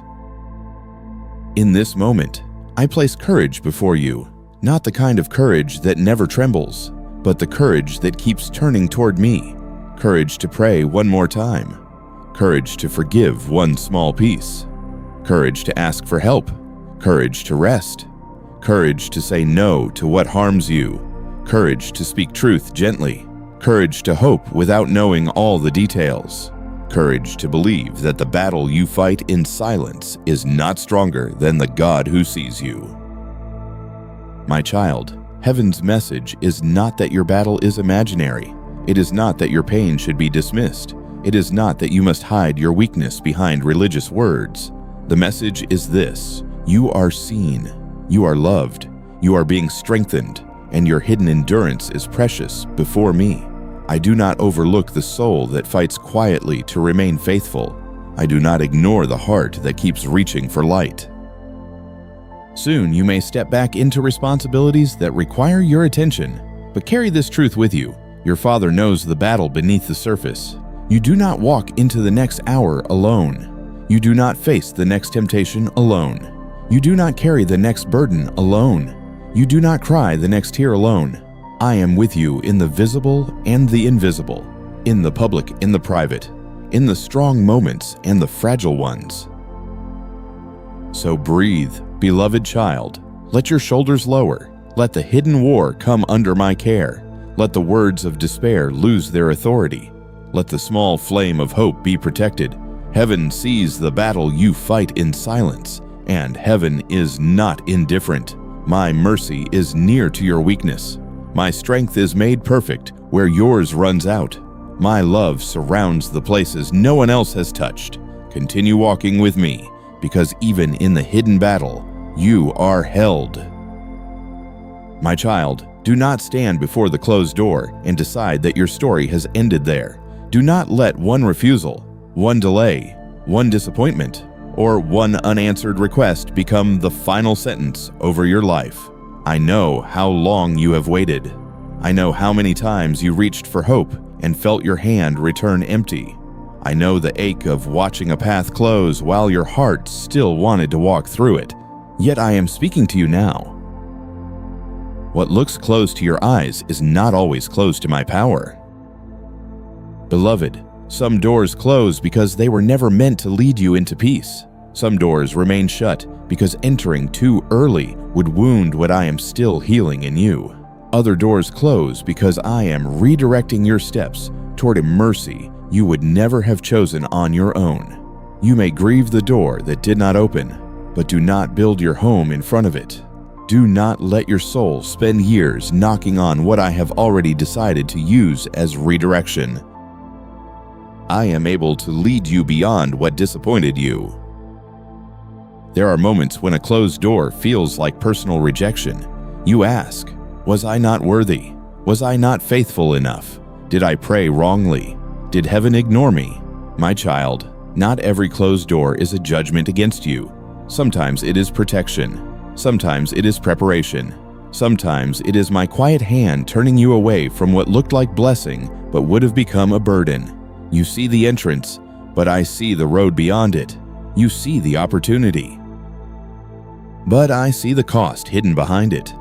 In this moment, I place courage before you, not the kind of courage that never trembles, but the courage that keeps turning toward me. Courage to pray one more time. Courage to forgive one small piece. Courage to ask for help. Courage to rest. Courage to say no to what harms you. Courage to speak truth gently. Courage to hope without knowing all the details. Courage to believe that the battle you fight in silence is not stronger than the God who sees you. My child, heaven's message is not that your battle is imaginary. It is not that your pain should be dismissed. It is not that you must hide your weakness behind religious words. The message is this: you are seen, you are loved, you are being strengthened, and your hidden endurance is precious before me. I do not overlook the soul that fights quietly to remain faithful. I do not ignore the heart that keeps reaching for light. Soon you may step back into responsibilities that require your attention, but carry this truth with you. Your Father knows the battle beneath the surface. You do not walk into the next hour alone. You do not face the next temptation alone. You do not carry the next burden alone. You do not cry the next tear alone. I am with you in the visible and the invisible, in the public and the private, in the strong moments and the fragile ones. So breathe, beloved child. Let your shoulders lower. Let the hidden war come under my care. Let the words of despair lose their authority. Let the small flame of hope be protected. Heaven sees the battle you fight in silence, and heaven is not indifferent. My mercy is near to your weakness. My strength is made perfect where yours runs out. My love surrounds the places no one else has touched. Continue walking with me, because even in the hidden battle, you are held. My child, do not stand before the closed door and decide that your story has ended there. Do not let one refusal, one delay, one disappointment, or one unanswered request become the final sentence over your life. I know how long you have waited. I know how many times you reached for hope and felt your hand return empty. I know the ache of watching a path close while your heart still wanted to walk through it. Yet I am speaking to you now. What looks closed to your eyes is not always closed to my power. Beloved, some doors close because they were never meant to lead you into peace. Some doors remain shut because entering too early would wound what I am still healing in you. Other doors close because I am redirecting your steps toward a mercy you would never have chosen on your own. You may grieve the door that did not open, but do not build your home in front of it. Do not let your soul spend years knocking on what I have already decided to use as redirection. I am able to lead you beyond what disappointed you. There are moments when a closed door feels like personal rejection. You ask, was I not worthy? Was I not faithful enough? Did I pray wrongly? Did heaven ignore me? My child, not every closed door is a judgment against you. Sometimes it is protection. Sometimes it is preparation. Sometimes it is my quiet hand turning you away from what looked like blessing but would have become a burden. You see the entrance, but I see the road beyond it. You see the opportunity, but I see the cost hidden behind it.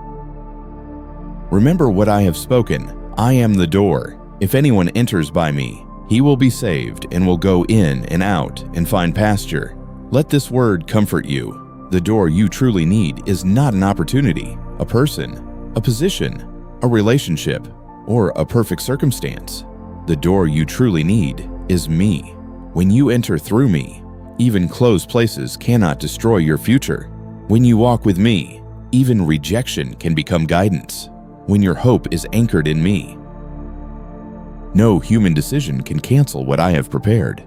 Remember what I have spoken. I am the door. If anyone enters by me, he will be saved and will go in and out and find pasture. Let this word comfort you. The door you truly need is not an opportunity, a person, a position, a relationship, or a perfect circumstance. The door you truly need is me. When you enter through me, even closed places cannot destroy your future. When you walk with me, even rejection can become guidance. When your hope is anchored in me, no human decision can cancel what I have prepared.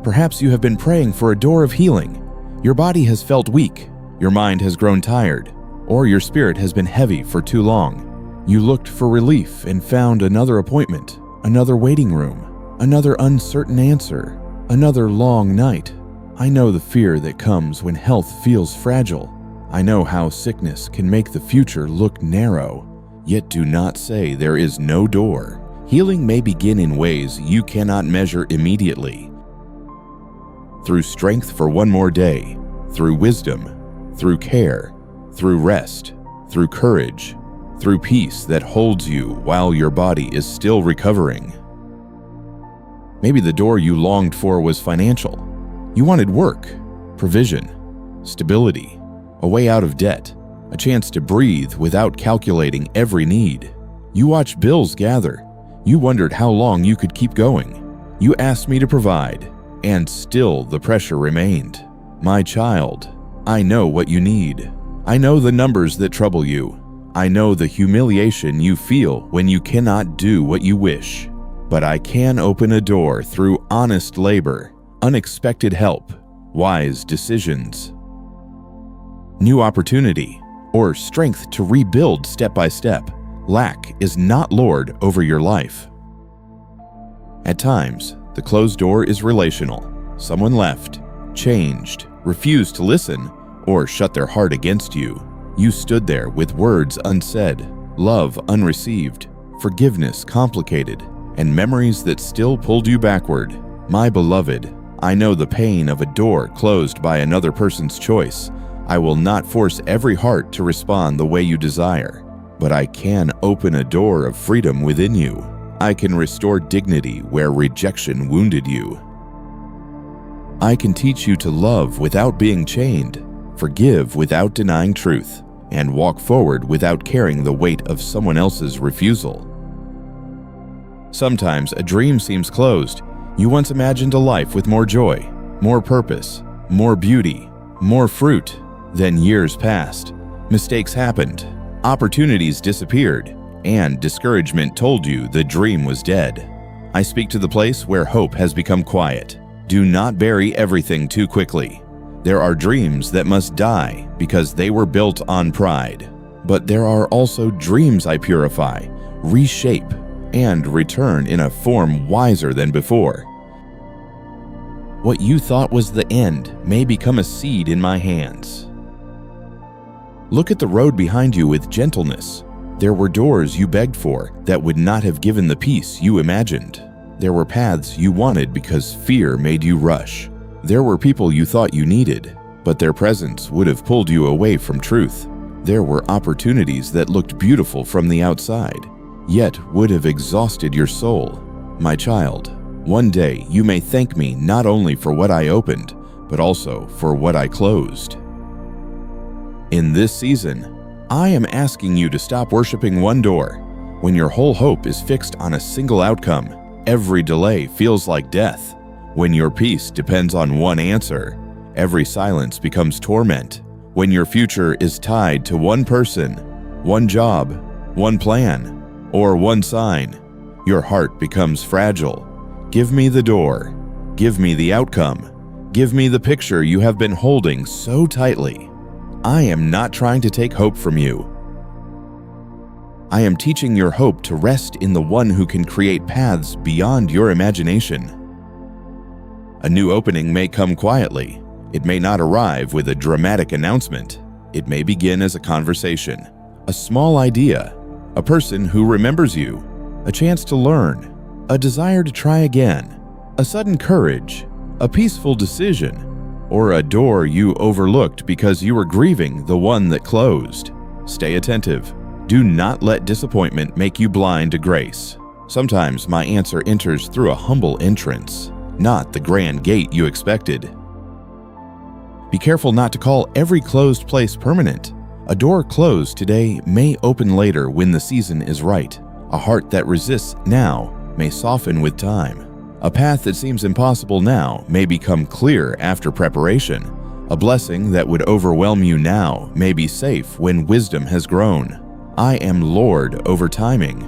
Perhaps you have been praying for a door of healing. Your body has felt weak, your mind has grown tired, or your spirit has been heavy for too long. You looked for relief and found another appointment, another waiting room, another uncertain answer, another long night. I know the fear that comes when health feels fragile. I know how sickness can make the future look narrow. Yet do not say there is no door. Healing may begin in ways you cannot measure immediately. Through strength for one more day, through wisdom, through care, through rest, through courage, through peace that holds you while your body is still recovering. Maybe the door you longed for was financial. You wanted work, provision, stability, a way out of debt, a chance to breathe without calculating every need. You watched bills gather. You wondered how long you could keep going. You asked me to provide, and still the pressure remained. My child, I know what you need. I know the numbers that trouble you. I know the humiliation you feel when you cannot do what you wish. But I can open a door through honest labor, unexpected help, wise decisions, new opportunity, or strength to rebuild step by step. Lack is not Lord over your life. At times, the closed door is relational. Someone left, changed, refused to listen, or shut their heart against you. You stood there with words unsaid, love unreceived, forgiveness complicated, and memories that still pulled you backward. My beloved, I know the pain of a door closed by another person's choice. I will not force every heart to respond the way you desire, but I can open a door of freedom within you. I can restore dignity where rejection wounded you. I can teach you to love without being chained, forgive without denying truth, and walk forward without carrying the weight of someone else's refusal. Sometimes a dream seems closed. You once imagined a life with more joy, more purpose, more beauty, more fruit. Then years passed. Mistakes happened. Opportunities disappeared, and discouragement told you the dream was dead. I speak to the place where hope has become quiet. Do not bury everything too quickly. There are dreams that must die because they were built on pride. But there are also dreams I purify, reshape, and return in a form wiser than before. What you thought was the end may become a seed in my hands. Look at the road behind you with gentleness. There were doors you begged for that would not have given the peace you imagined. There were paths you wanted because fear made you rush. There were people you thought you needed, but their presence would have pulled you away from truth. There were opportunities that looked beautiful from the outside, yet would have exhausted your soul. My child, one day you may thank me not only for what I opened, but also for what I closed. In this season, I am asking you to stop worshiping one door. When your whole hope is fixed on a single outcome, every delay feels like death. When your peace depends on one answer, every silence becomes torment. When your future is tied to one person, one job, one plan, or one sign, your heart becomes fragile. Give me the door. Give me the outcome. Give me the picture you have been holding so tightly. I am not trying to take hope from you. I am teaching your hope to rest in the one who can create paths beyond your imagination. A new opening may come quietly. It may not arrive with a dramatic announcement. It may begin as a conversation, a small idea, a person who remembers you, a chance to learn, a desire to try again, a sudden courage, a peaceful decision, or a door you overlooked because you were grieving the one that closed. Stay attentive. Do not let disappointment make you blind to grace. Sometimes my answer enters through a humble entrance, not the grand gate you expected. Be careful not to call every closed place permanent. A door closed today may open later when the season is right. A heart that resists now may soften with time. A path that seems impossible now may become clear after preparation. A blessing that would overwhelm you now may be safe when wisdom has grown. I am Lord over timing.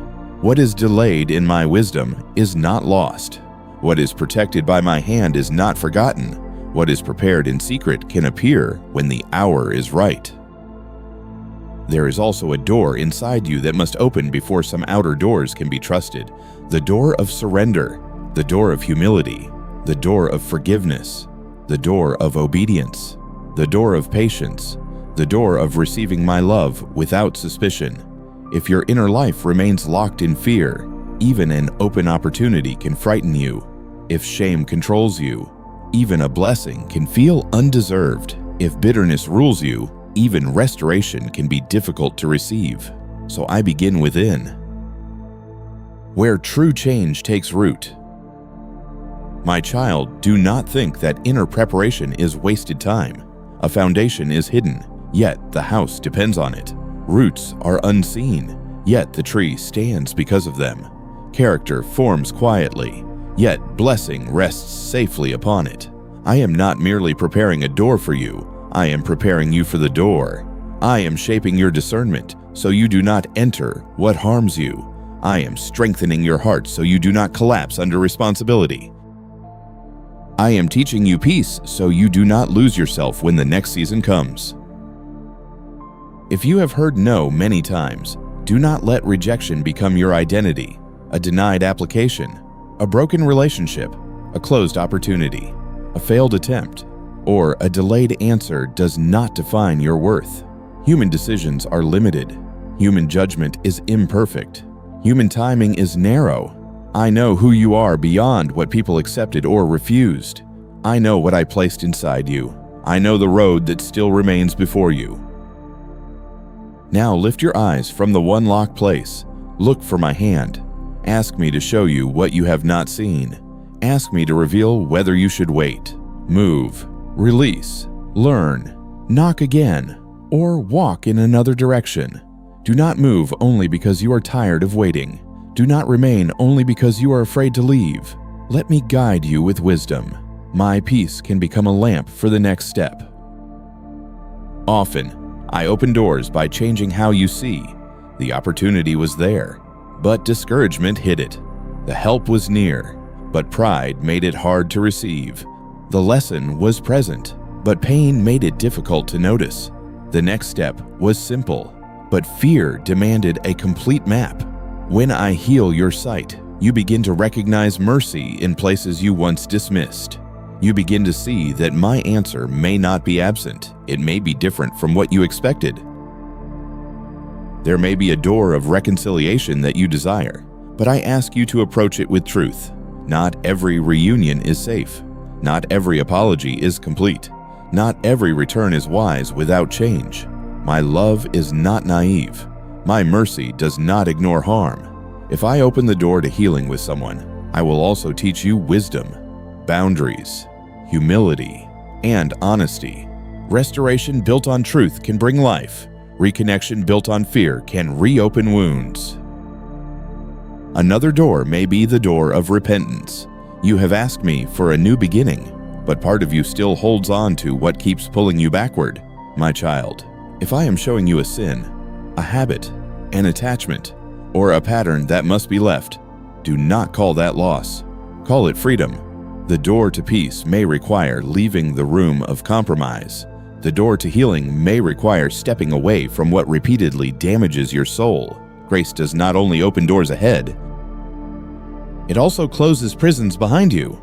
What is delayed in my wisdom is not lost. What is protected by my hand is not forgotten. What is prepared in secret can appear when the hour is right. There is also a door inside you that must open before some outer doors can be trusted. The door of surrender, the door of humility, the door of forgiveness, the door of obedience, the door of patience, the door of receiving my love without suspicion. If your inner life remains locked in fear, even an open opportunity can frighten you. If shame controls you, even a blessing can feel undeserved. If bitterness rules you, even restoration can be difficult to receive. So I begin within, where true change takes root. My child, do not think that inner preparation is wasted time. A foundation is hidden, yet the house depends on it. Roots are unseen, yet the tree stands because of them. Character forms quietly, yet blessing rests safely upon it. I am not merely preparing a door for you, I am preparing you for the door. I am shaping your discernment so you do not enter what harms you. I am strengthening your heart so you do not collapse under responsibility. I am teaching you peace so you do not lose yourself when the next season comes. If you have heard no many times, do not let rejection become your identity. A denied application, a broken relationship, a closed opportunity, a failed attempt, or a delayed answer does not define your worth. Human decisions are limited. Human judgment is imperfect. Human timing is narrow. I know who you are beyond what people accepted or refused. I know what I placed inside you. I know the road that still remains before you. Now lift your eyes from the one locked place. Look for my hand. Ask me to show you what you have not seen. Ask me to reveal whether you should wait, move, release, learn, knock again, or walk in another direction. Do not move only because you are tired of waiting. Do not remain only because you are afraid to leave. Let me guide you with wisdom. My peace can become a lamp for the next step. Often, I open doors by changing how you see. The opportunity was there, but discouragement hid it. The help was near, but pride made it hard to receive. The lesson was present, but pain made it difficult to notice. The next step was simple, but fear demanded a complete map. When I heal your sight, you begin to recognize mercy in places you once dismissed. You begin to see that my answer may not be absent. It may be different from what you expected. There may be a door of reconciliation that you desire, but I ask you to approach it with truth. Not every reunion is safe. Not every apology is complete. Not every return is wise without change. My love is not naive. My mercy does not ignore harm. If I open the door to healing with someone, I will also teach you wisdom, boundaries, humility, and honesty. Restoration built on truth can bring life. Reconnection built on fear can reopen wounds. Another door may be the door of repentance. You have asked me for a new beginning, but part of you still holds on to what keeps pulling you backward. My child, if I am showing you a sin, a habit, an attachment, or a pattern that must be left, do not call that loss. Call it freedom. The door to peace may require leaving the room of compromise. The door to healing may require stepping away from what repeatedly damages your soul. Grace does not only open doors ahead, it also closes prisons behind you.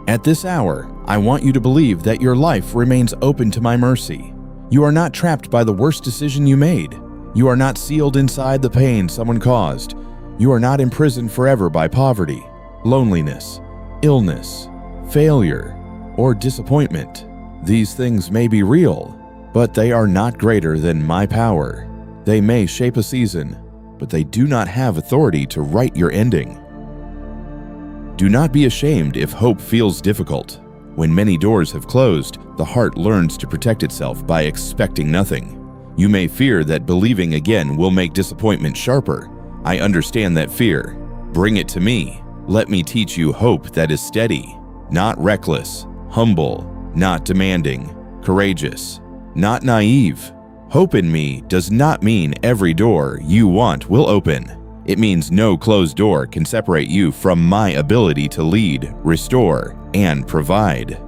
At this hour, I want you to believe that your life remains open to my mercy. You are not trapped by the worst decision you made. You are not sealed inside the pain someone caused. You are not imprisoned forever by poverty, loneliness, illness, failure, or disappointment. These things may be real, but they are not greater than my power. They may shape a season, but they do not have authority to write your ending. Do not be ashamed if hope feels difficult. When many doors have closed, the heart learns to protect itself by expecting nothing. You may fear that believing again will make disappointment sharper. I understand that fear. Bring it to me. Let me teach you hope that is steady, not reckless, humble, not demanding, courageous, not naive. Hope in me does not mean every door you want will open. It means no closed door can separate you from my ability to lead, restore, and provide.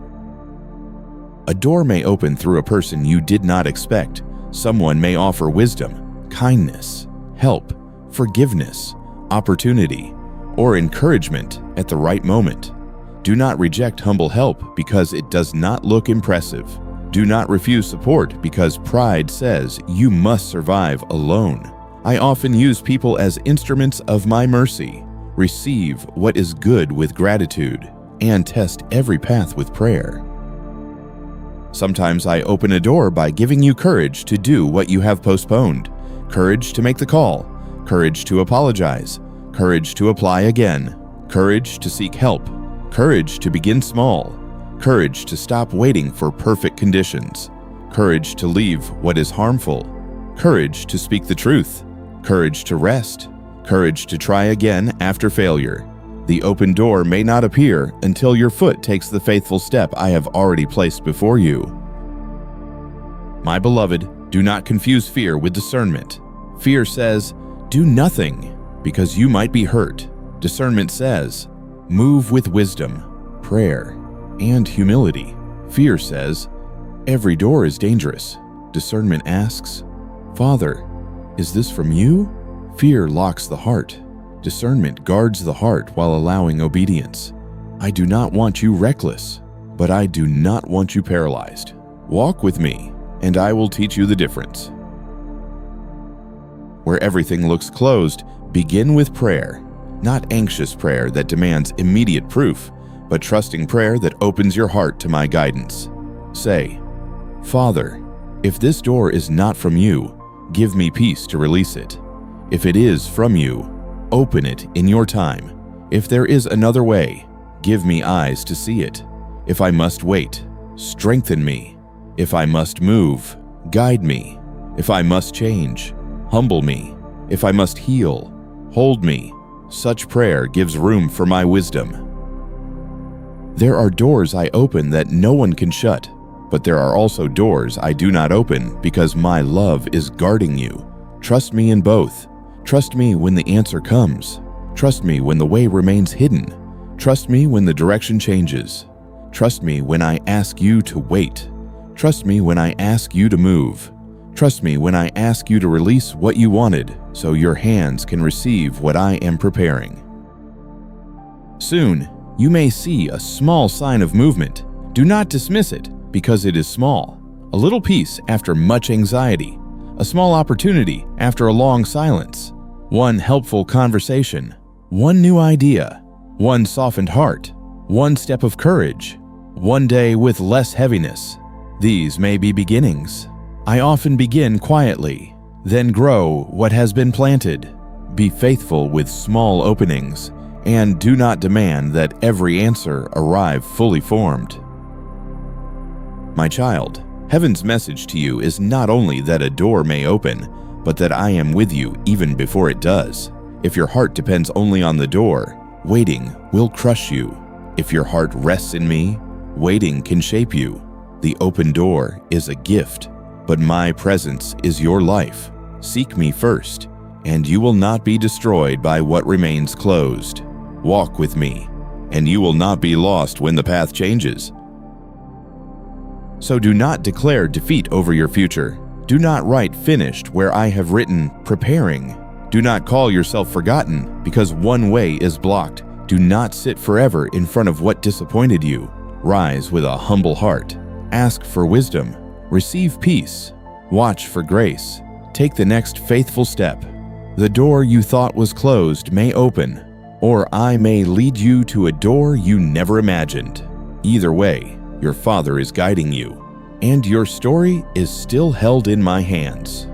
A door may open through a person you did not expect. Someone may offer wisdom, kindness, help, forgiveness, opportunity, or encouragement at the right moment. Do not reject humble help because it does not look impressive. Do not refuse support because pride says you must survive alone. I often use people as instruments of my mercy. Receive what is good with gratitude and test every path with prayer. Sometimes I open a door by giving you courage to do what you have postponed, courage to make the call, courage to apologize, courage to apply again, courage to seek help, courage to begin small, courage to stop waiting for perfect conditions, courage to leave what is harmful, courage to speak the truth, courage to rest, courage to try again after failure. The open door may not appear until your foot takes the faithful step I have already placed before you. My beloved, do not confuse fear with discernment. Fear says, do nothing because you might be hurt. Discernment says, move with wisdom, prayer, and humility. Fear says, every door is dangerous. Discernment asks, Father, is this from you? Fear locks the heart. Discernment guards the heart while allowing obedience. I do not want you reckless, but I do not want you paralyzed. Walk with me, and I will teach you the difference. Where everything looks closed, begin with prayer. Not anxious prayer that demands immediate proof, but trusting prayer that opens your heart to my guidance. Say, Father, if this door is not from you, give me peace to release it. If it is from you, open it in your time. If there is another way, give me eyes to see it. If I must wait, strengthen me. If I must move, guide me. If I must change, humble me. If I must heal, hold me. Such prayer gives room for my wisdom. There are doors I open that no one can shut, but there are also doors I do not open because my love is guarding you. Trust me in both. Trust me when the answer comes. Trust me when the way remains hidden. Trust me when the direction changes. Trust me when I ask you to wait. Trust me when I ask you to move. Trust me when I ask you to release what you wanted so your hands can receive what I am preparing. Soon, you may see a small sign of movement. Do not dismiss it because it is small. A little peace after much anxiety. A small opportunity after a long silence. One helpful conversation. One new idea. one softened heart, one step of courage, one day with less heaviness. These may be beginnings. I often begin quietly, then grow what has been planted. Be faithful with small openings, and do not demand that every answer arrive fully formed. My child, heaven's message to you is not only that a door may open, but that I am with you even before it does. If your heart depends only on the door, waiting will crush you. If your heart rests in me, waiting can shape you. The open door is a gift, but my presence is your life. Seek me first, and you will not be destroyed by what remains closed. Walk with me, and you will not be lost when the path changes. So do not declare defeat over your future. Do not write finished where I have written preparing. Do not call yourself forgotten because one way is blocked. Do not sit forever in front of what disappointed you. Rise with a humble heart. Ask for wisdom. Receive peace. Watch for grace. Take the next faithful step. The door you thought was closed may open, or I may lead you to a door you never imagined. Either way, your Father is guiding you, and your story is still held in my hands.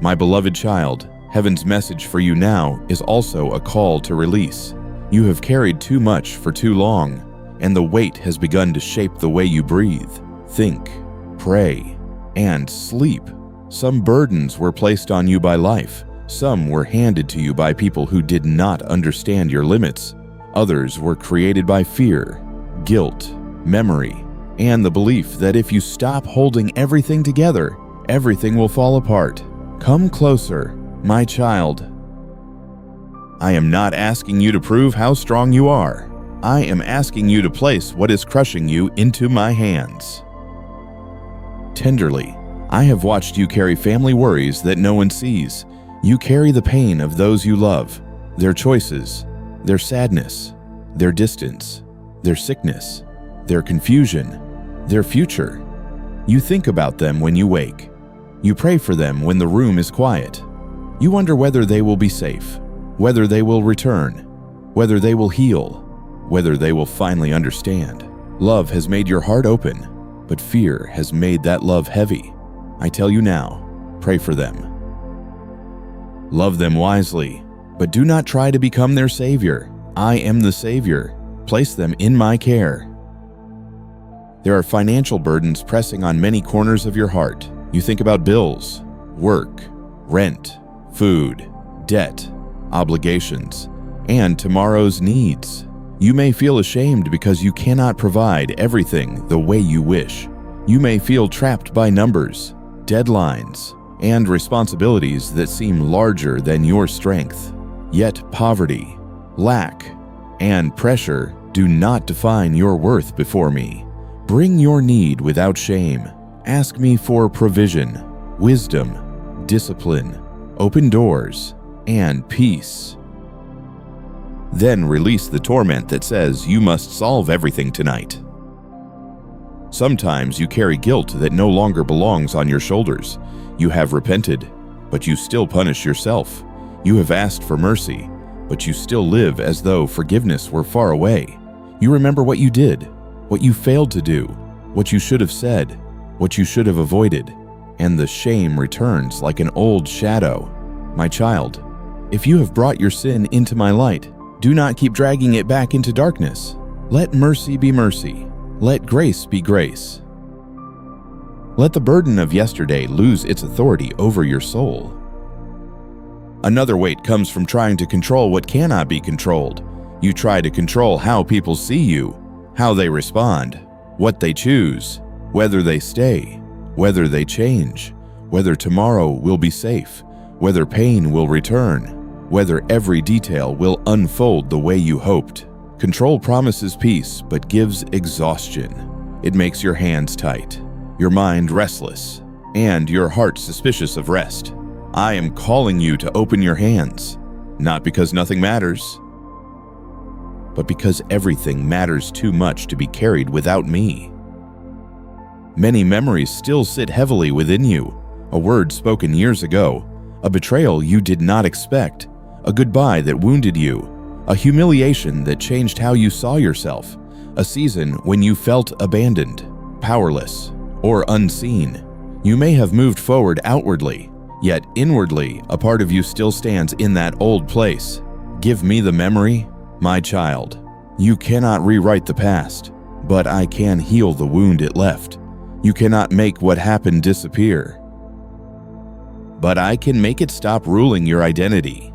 My beloved child, heaven's message for you now is also a call to release. You have carried too much for too long, and the weight has begun to shape the way you breathe, think, pray, and sleep. Some burdens were placed on you by life. Some were handed to you by people who did not understand your limits. Others were created by fear, guilt, memory, and the belief that if you stop holding everything together, everything will fall apart. Come closer, my child. I am not asking you to prove how strong you are. I am asking you to place what is crushing you into my hands. Tenderly, I have watched you carry family worries that no one sees. You carry the pain of those you love, their choices, their sadness, their distance, their sickness, their confusion, their future. You think about them when you wake. You pray for them when the room is quiet. You wonder whether they will be safe, whether they will return, whether they will heal, whether they will finally understand. Love has made your heart open, but fear has made that love heavy. I tell you now, pray for them. Love them wisely, but do not try to become their savior. I am the Savior. Place them in my care. There are financial burdens pressing on many corners of your heart. You think about bills, work, rent, food, debt, obligations, and tomorrow's needs. You may feel ashamed because you cannot provide everything the way you wish. You may feel trapped by numbers, deadlines, and responsibilities that seem larger than your strength. Yet poverty, lack, and pressure do not define your worth before me. Bring your need without shame. Ask me for provision, wisdom, discipline, open doors, and peace. Then release the torment that says you must solve everything tonight. Sometimes you carry guilt that no longer belongs on your shoulders. You have repented, but you still punish yourself. You have asked for mercy, but you still live as though forgiveness were far away. You remember what you did, what you failed to do, what you should have said, what you should have avoided, and the shame returns like an old shadow. My child, if you have brought your sin into my light, do not keep dragging it back into darkness. Let mercy be mercy. Let grace be grace. Let the burden of yesterday lose its authority over your soul. Another weight comes from trying to control what cannot be controlled. You try to control how people see you, how they respond, what they choose, whether they stay, whether they change, whether tomorrow will be safe, whether pain will return, whether every detail will unfold the way you hoped. Control promises peace but gives exhaustion. It makes your hands tight, your mind restless, and your heart suspicious of rest. I am calling you to open your hands, not because nothing matters, but because everything matters too much to be carried without me. Many memories still sit heavily within you. A word spoken years ago, a betrayal you did not expect, a goodbye that wounded you, a humiliation that changed how you saw yourself, a season when you felt abandoned, powerless, or unseen. You may have moved forward outwardly, yet inwardly, a part of you still stands in that old place. Give me the memory, my child. You cannot rewrite the past, but I can heal the wound it left. You cannot make what happened disappear, but I can make it stop ruling your identity.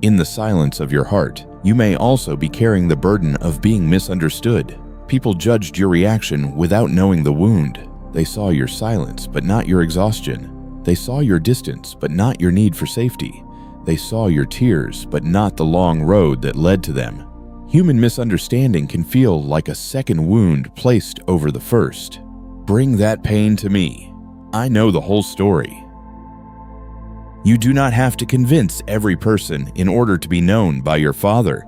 In the silence of your heart, you may also be carrying the burden of being misunderstood. People judged your reaction without knowing the wound. They saw your silence, but not your exhaustion. They saw your distance, but not your need for safety. They saw your tears, but not the long road that led to them. Human misunderstanding can feel like a second wound placed over the first. Bring that pain to me. I know the whole story. You do not have to convince every person in order to be known by your Father.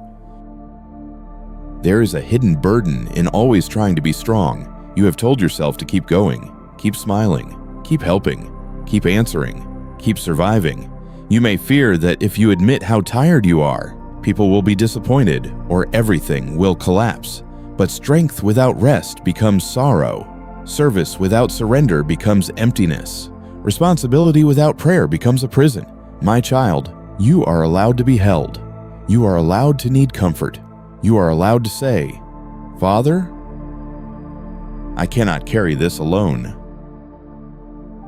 There is a hidden burden in always trying to be strong. You have told yourself to keep going, keep smiling, keep helping, keep answering, keep surviving. You may fear that if you admit how tired you are, people will be disappointed or everything will collapse. But strength without rest becomes sorrow. Service without surrender becomes emptiness. Responsibility without prayer becomes a prison. My child, you are allowed to be held. You are allowed to need comfort. You are allowed to say, Father, I cannot carry this alone.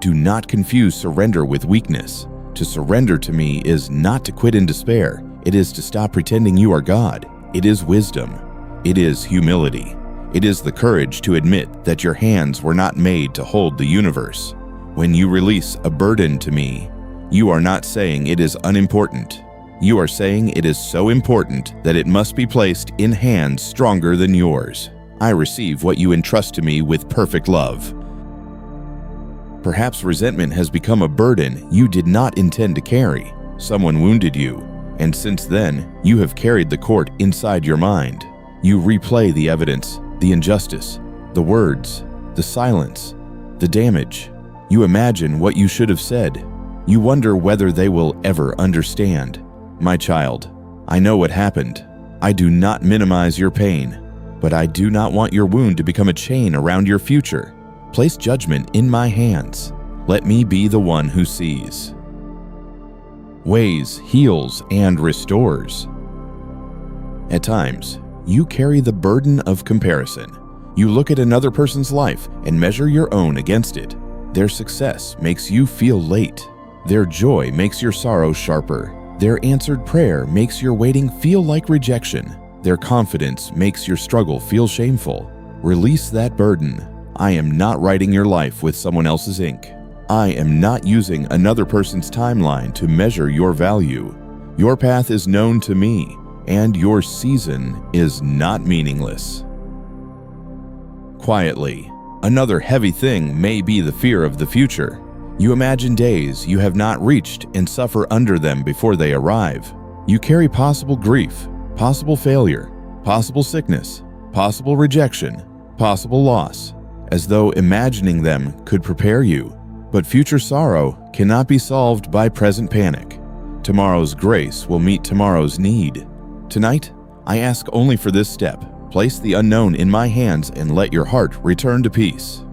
Do not confuse surrender with weakness. To surrender to me is not to quit in despair. It is to stop pretending you are God. It is wisdom. It is humility. It is the courage to admit that your hands were not made to hold the universe. When you release a burden to me, you are not saying it is unimportant. You are saying it is so important that it must be placed in hands stronger than yours. I receive what you entrust to me with perfect love. Perhaps resentment has become a burden you did not intend to carry. Someone wounded you, and since then, you have carried the court inside your mind. You replay the evidence, the injustice, the words, the silence, the damage. You imagine what you should have said. You wonder whether they will ever understand. My child, I know what happened. I do not minimize your pain, but I do not want your wound to become a chain around your future. Place judgment in my hands. Let me be the one who sees, weighs, heals, and restores. At times, you carry the burden of comparison. You look at another person's life and measure your own against it. Their success makes you feel late. Their joy makes your sorrow sharper. Their answered prayer makes your waiting feel like rejection. Their confidence makes your struggle feel shameful. Release that burden. I am not writing your life with someone else's ink. I am not using another person's timeline to measure your value. Your path is known to me, and your season is not meaningless. Quietly, another heavy thing may be the fear of the future. You imagine days you have not reached and suffer under them before they arrive. You carry possible grief, possible failure, possible sickness, possible rejection, possible loss, as though imagining them could prepare you. But future sorrow cannot be solved by present panic. Tomorrow's grace will meet tomorrow's need. Tonight, I ask only for this step. Place the unknown in my hands and let your heart return to peace.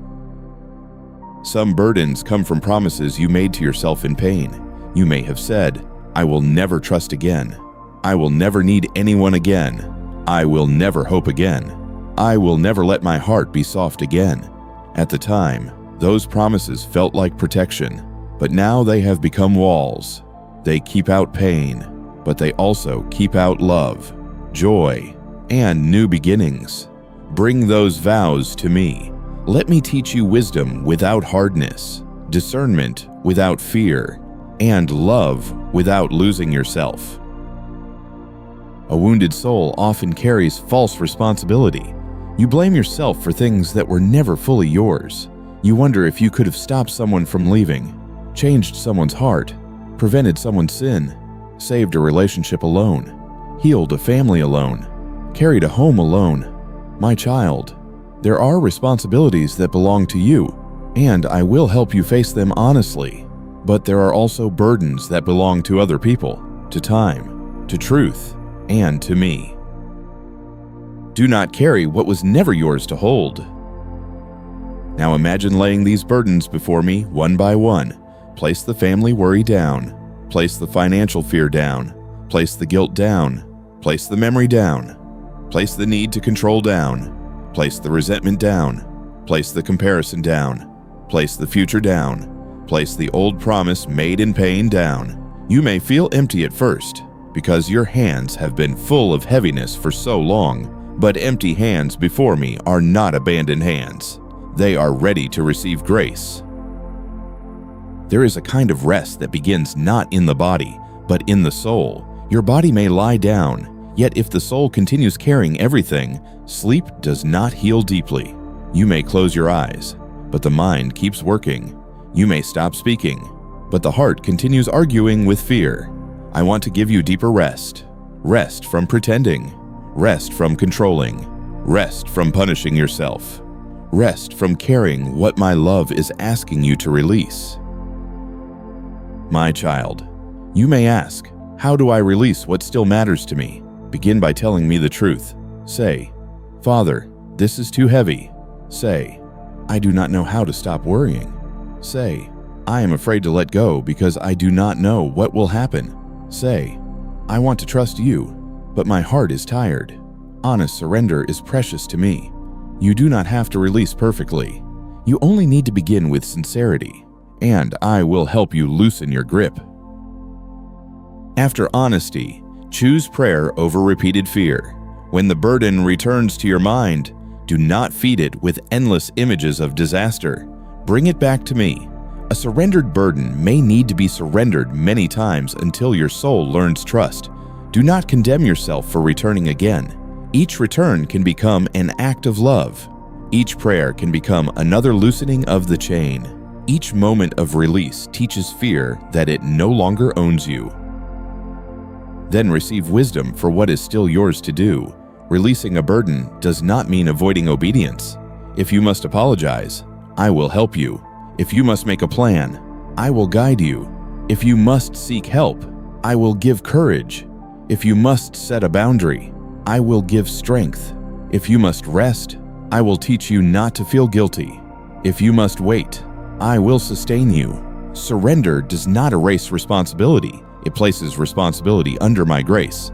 Some burdens come from promises you made to yourself in pain. You may have said, I will never trust again. I will never need anyone again. I will never hope again. I will never let my heart be soft again. At the time, those promises felt like protection, but now they have become walls. They keep out pain, but they also keep out love, joy, and new beginnings. Bring those vows to me. Let me teach you wisdom without hardness, discernment without fear, and love without losing yourself. A wounded soul often carries false responsibility. You blame yourself for things that were never fully yours. You wonder if you could have stopped someone from leaving, changed someone's heart, prevented someone's sin, saved a relationship alone, healed a family alone, carried a home alone. My child, there are responsibilities that belong to you, and I will help you face them honestly. But there are also burdens that belong to other people, to time, to truth, and to me. Do not carry what was never yours to hold. Now imagine laying these burdens before me one by one. Place the family worry down. Place the financial fear down. Place the guilt down. Place the memory down. Place the need to control down. Place the resentment down. Place the comparison down. Place the future down. Place the old promise made in pain down. You may feel empty at first because your hands have been full of heaviness for so long, but empty hands before me are not abandoned hands. They are ready to receive grace. There is a kind of rest that begins not in the body, but in the soul. Your body may lie down, yet if the soul continues carrying everything, sleep does not heal deeply. You may close your eyes, but the mind keeps working. You may stop speaking, but the heart continues arguing with fear. I want to give you deeper rest. Rest from pretending. Rest from controlling. Rest from punishing yourself. Rest from carrying what my love is asking you to release. My child, you may ask, how do I release what still matters to me? Begin by telling me the truth. Say, Father, this is too heavy. Say, I do not know how to stop worrying. Say, I am afraid to let go because I do not know what will happen. Say, I want to trust you, but my heart is tired. Honest surrender is precious to me. You do not have to release perfectly. You only need to begin with sincerity, and I will help you loosen your grip. After honesty, choose prayer over repeated fear. When the burden returns to your mind, do not feed it with endless images of disaster. Bring it back to me. A surrendered burden may need to be surrendered many times until your soul learns trust. Do not condemn yourself for returning again. Each return can become an act of love. Each prayer can become another loosening of the chain. Each moment of release teaches fear that it no longer owns you. Then receive wisdom for what is still yours to do. Releasing a burden does not mean avoiding obedience. If you must apologize, I will help you. If you must make a plan, I will guide you. If you must seek help, I will give courage. If you must set a boundary, I will give strength. If you must rest, I will teach you not to feel guilty. If you must wait, I will sustain you. Surrender does not erase responsibility. It places responsibility under my grace.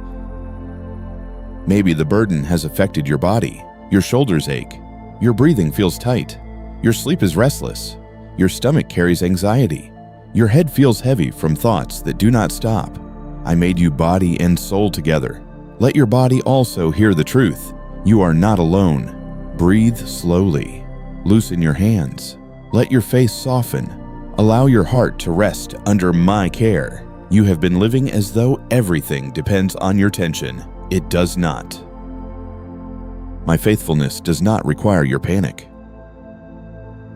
Maybe the burden has affected your body. Your shoulders ache. Your breathing feels tight. Your sleep is restless. Your stomach carries anxiety. Your head feels heavy from thoughts that do not stop. I made you body and soul together. Let your body also hear the truth. You are not alone. Breathe slowly. Loosen your hands. Let your face soften. Allow your heart to rest under my care. You have been living as though everything depends on your tension. It does not. My faithfulness does not require your panic.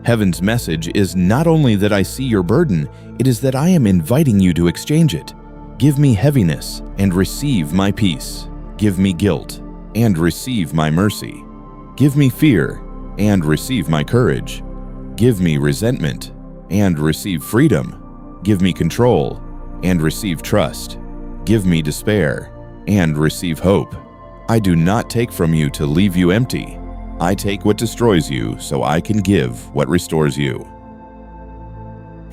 Heaven's message is not only that I see your burden, it is that I am inviting you to exchange it. Give me heaviness and receive my peace. Give me guilt and receive my mercy. Give me fear and receive my courage. Give me resentment and receive freedom. Give me control and receive trust. Give me despair and receive hope. I do not take from you to leave you empty. I take what destroys you so I can give what restores you.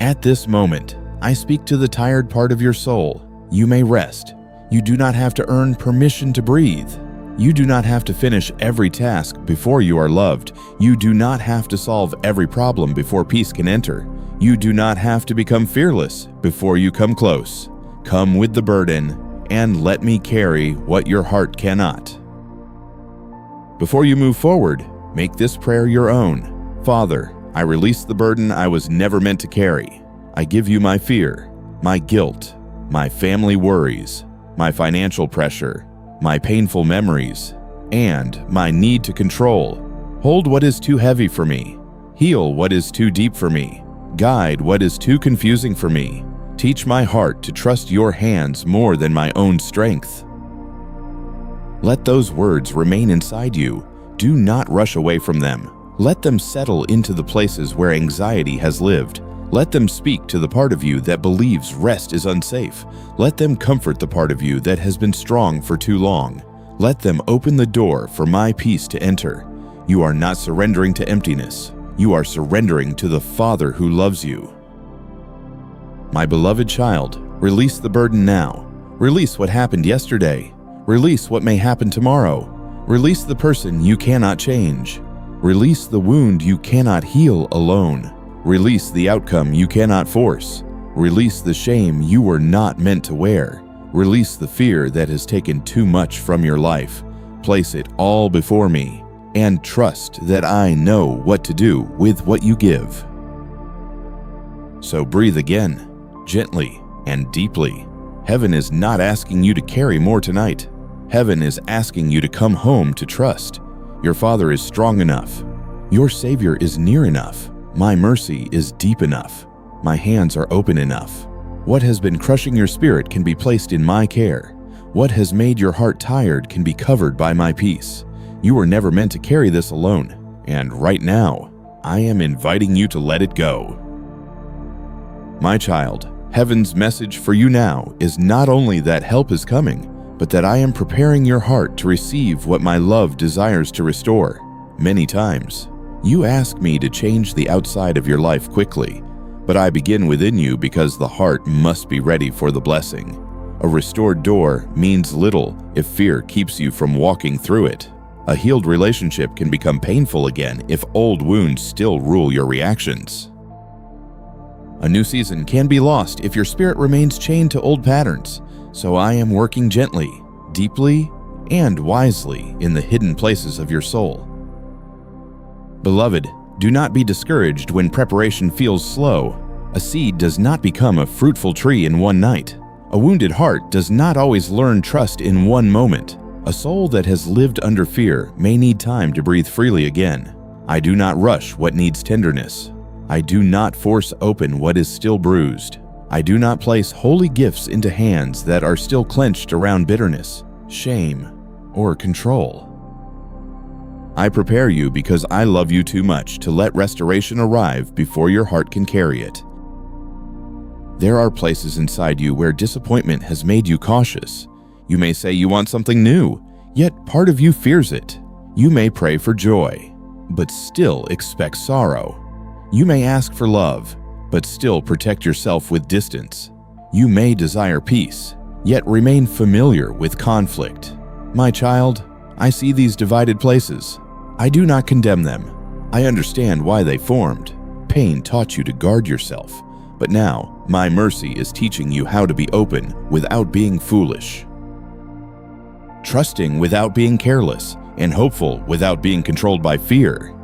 At this moment, I speak to the tired part of your soul. You may rest. You do not have to earn permission to breathe. You do not have to finish every task before you are loved. You do not have to solve every problem before peace can enter. You do not have to become fearless before you come close. Come with the burden and let me carry what your heart cannot. Before you move forward, make this prayer your own. Father, I release the burden I was never meant to carry. I give you my fear, my guilt, my family worries, my financial pressure, my painful memories, and my need to control. Hold what is too heavy for me. Heal what is too deep for me. Guide what is too confusing for me. Teach my heart to trust your hands more than my own strength. Let those words remain inside you. Do not rush away from them. Let them settle into the places where anxiety has lived. Let them speak to the part of you that believes rest is unsafe. Let them comfort the part of you that has been strong for too long. Let them open the door for my peace to enter. You are not surrendering to emptiness. You are surrendering to the Father who loves you. My beloved child, release the burden now. Release what happened yesterday. Release what may happen tomorrow. Release the person you cannot change. Release the wound you cannot heal alone. Release the outcome you cannot force. Release the shame you were not meant to wear. Release the fear that has taken too much from your life. Place it all before me, and trust that I know what to do with what you give. So breathe again, gently and deeply. Heaven is not asking you to carry more tonight. Heaven is asking you to come home to trust. Your Father is strong enough. Your Savior is near enough. My mercy is deep enough. My hands are open enough. What has been crushing your spirit can be placed in my care. What has made your heart tired can be covered by my peace. You were never meant to carry this alone, and right now, I am inviting you to let it go. My child, Heaven's message for you now is not only that help is coming, but that I am preparing your heart to receive what my love desires to restore. Many times, you ask me to change the outside of your life quickly, but I begin within you because the heart must be ready for the blessing. A restored door means little if fear keeps you from walking through it. A healed relationship can become painful again if old wounds still rule your reactions. A new season can be lost if your spirit remains chained to old patterns, so I am working gently, deeply, and wisely in the hidden places of your soul. Beloved, do not be discouraged when preparation feels slow. A seed does not become a fruitful tree in one night. A wounded heart does not always learn trust in one moment. A soul that has lived under fear may need time to breathe freely again. I do not rush what needs tenderness. I do not force open what is still bruised. I do not place holy gifts into hands that are still clenched around bitterness, shame, or control. I prepare you because I love you too much to let restoration arrive before your heart can carry it. There are places inside you where disappointment has made you cautious. You may say you want something new, yet part of you fears it. You may pray for joy, but still expect sorrow. You may ask for love, but still protect yourself with distance. You may desire peace, yet remain familiar with conflict. My child, I see these divided places. I do not condemn them. I understand why they formed. Pain taught you to guard yourself, but now my mercy is teaching you how to be open without being foolish. Trusting without being careless, and hopeful without being controlled by fear.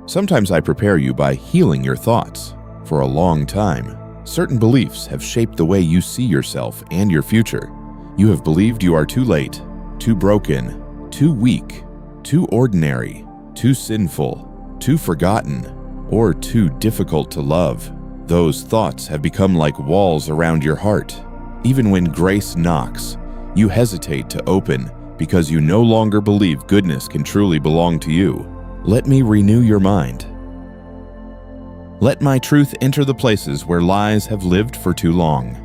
Sometimes I prepare you by healing your thoughts. For a long time, certain beliefs have shaped the way you see yourself and your future. You have believed you are too late, too broken, too weak, too ordinary, too sinful, too forgotten, or too difficult to love. Those thoughts have become like walls around your heart. Even when grace knocks, you hesitate to open because you no longer believe goodness can truly belong to you. Let me renew your mind. Let my truth enter the places where lies have lived for too long.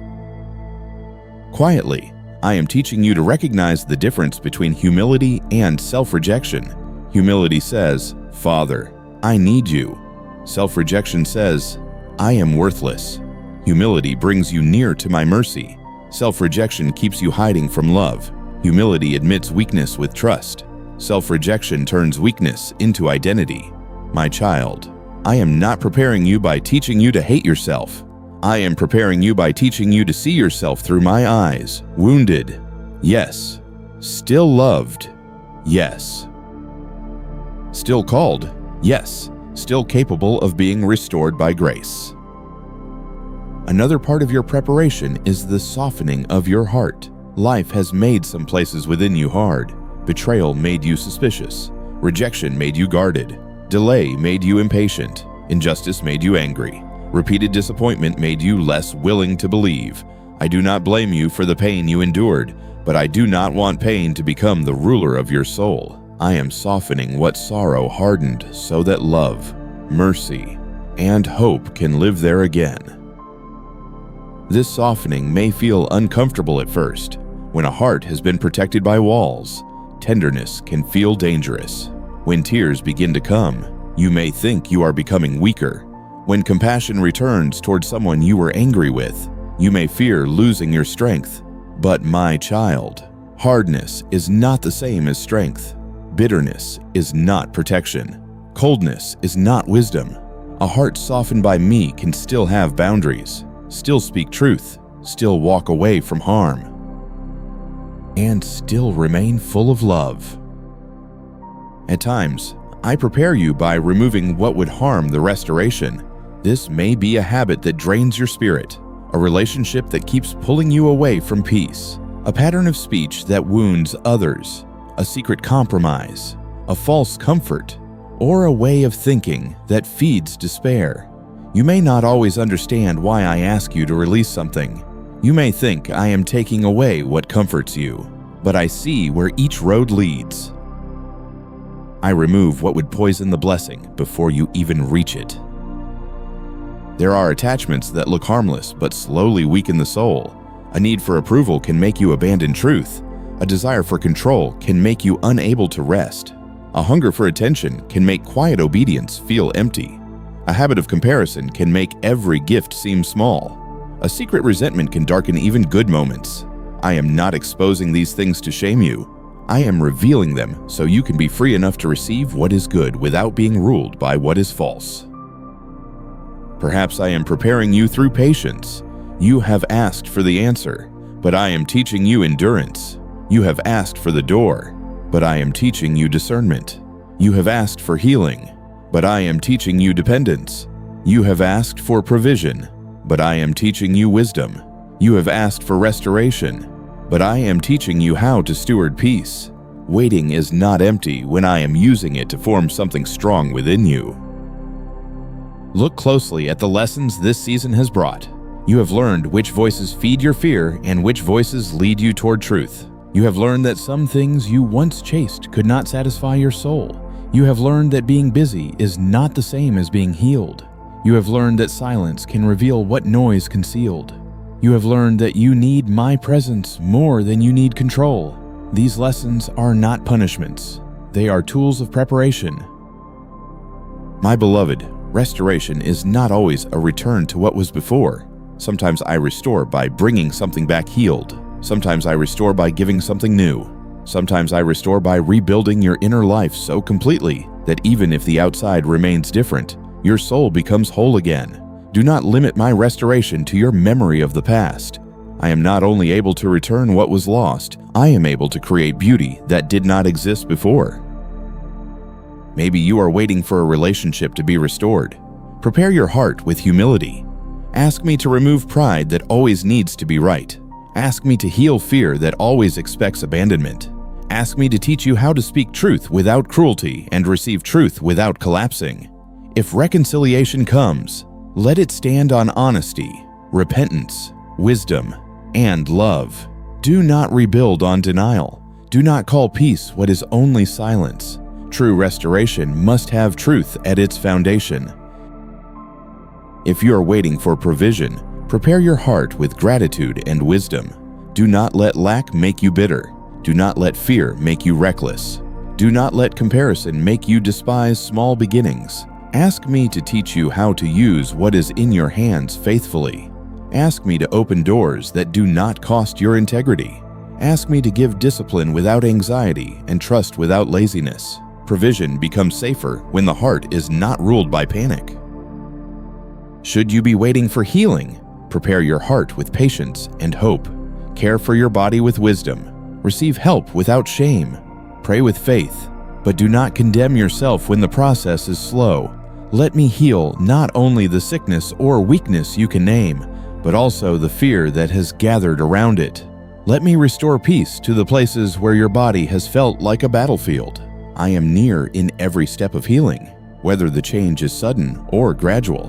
Quietly, I am teaching you to recognize the difference between humility and self-rejection. Humility says, "Father, I need you." Self-rejection says, "I am worthless." Humility brings you near to my mercy. Self-rejection keeps you hiding from love. Humility admits weakness with trust. Self-rejection turns weakness into identity. My child, I am not preparing you by teaching you to hate yourself. I am preparing you by teaching you to see yourself through my eyes, wounded, yes. Still loved, yes. Still called, yes. Still capable of being restored by grace. Another part of your preparation is the softening of your heart. Life has made some places within you hard. Betrayal made you suspicious. Rejection made you guarded. Delay made you impatient. Injustice made you angry. Repeated disappointment made you less willing to believe. I do not blame you for the pain you endured, but I do not want pain to become the ruler of your soul. I am softening what sorrow hardened so that love, mercy, and hope can live there again. This softening may feel uncomfortable at first. When a heart has been protected by walls, tenderness can feel dangerous. When tears begin to come, you may think you are becoming weaker. When compassion returns toward someone you were angry with, you may fear losing your strength. But my child, hardness is not the same as strength. Bitterness is not protection. Coldness is not wisdom. A heart softened by me can still have boundaries, still speak truth, still walk away from harm, and still remain full of love. At times, I prepare you by removing what would harm the restoration. This may be a habit that drains your spirit, a relationship that keeps pulling you away from peace, a pattern of speech that wounds others, a secret compromise, a false comfort, or a way of thinking that feeds despair. You may not always understand why I ask you to release something. You may think I am taking away what comforts you, but I see where each road leads. I remove what would poison the blessing before you even reach it. There are attachments that look harmless but slowly weaken the soul. A need for approval can make you abandon truth. A desire for control can make you unable to rest. A hunger for attention can make quiet obedience feel empty. A habit of comparison can make every gift seem small. A secret resentment can darken even good moments. I am not exposing these things to shame you. I am revealing them so you can be free enough to receive what is good without being ruled by what is false. Perhaps I am preparing you through patience. You have asked for the answer, but I am teaching you endurance. You have asked for the door, but I am teaching you discernment. You have asked for healing, but I am teaching you dependence. You have asked for provision, but I am teaching you wisdom. You have asked for restoration, but I am teaching you how to steward peace. Waiting is not empty when I am using it to form something strong within you. Look closely at the lessons this season has brought. You have learned which voices feed your fear and which voices lead you toward truth. You have learned that some things you once chased could not satisfy your soul. You have learned that being busy is not the same as being healed. You have learned that silence can reveal what noise concealed. You have learned that you need my presence more than you need control. These lessons are not punishments. They are tools of preparation. My beloved, restoration is not always a return to what was before. Sometimes I restore by bringing something back healed. Sometimes I restore by giving something new. Sometimes I restore by rebuilding your inner life so completely that even if the outside remains different, your soul becomes whole again. Do not limit my restoration to your memory of the past. I am not only able to return what was lost, I am able to create beauty that did not exist before. Maybe you are waiting for a relationship to be restored. Prepare your heart with humility. Ask me to remove pride that always needs to be right. Ask me to heal fear that always expects abandonment. Ask me to teach you how to speak truth without cruelty and receive truth without collapsing. If reconciliation comes, let it stand on honesty, repentance, wisdom, and love. Do not rebuild on denial. Do not call peace what is only silence. True restoration must have truth at its foundation. If you are waiting for provision, prepare your heart with gratitude and wisdom. Do not let lack make you bitter. Do not let fear make you reckless. Do not let comparison make you despise small beginnings. Ask me to teach you how to use what is in your hands faithfully. Ask me to open doors that do not cost your integrity. Ask me to give discipline without anxiety and trust without laziness. Provision becomes safer when the heart is not ruled by panic. Should you be waiting for healing, prepare your heart with patience and hope. Care for your body with wisdom. Receive help without shame. Pray with faith, but do not condemn yourself when the process is slow. Let me heal not only the sickness or weakness you can name, but also the fear that has gathered around it. Let me restore peace to the places where your body has felt like a battlefield. I am near in every step of healing, whether the change is sudden or gradual.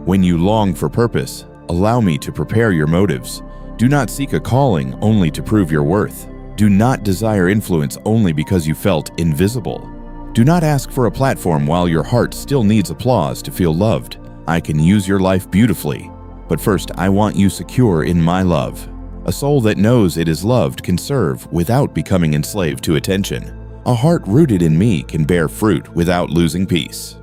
When you long for purpose, allow me to prepare your motives. Do not seek a calling only to prove your worth. Do not desire influence only because you felt invisible. Do not ask for a platform while your heart still needs applause to feel loved. I can use your life beautifully, but first I want you secure in my love. A soul that knows it is loved can serve without becoming enslaved to attention. A heart rooted in me can bear fruit without losing peace.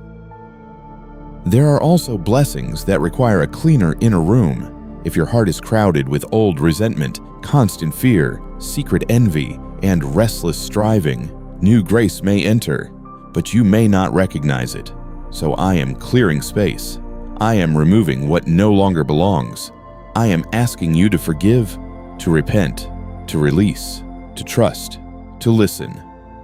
There are also blessings that require a cleaner inner room. If your heart is crowded with old resentment, constant fear, secret envy, and restless striving, new grace may enter, but you may not recognize it. So I am clearing space. I am removing what no longer belongs. I am asking you to forgive, to repent, to release, to trust, to listen,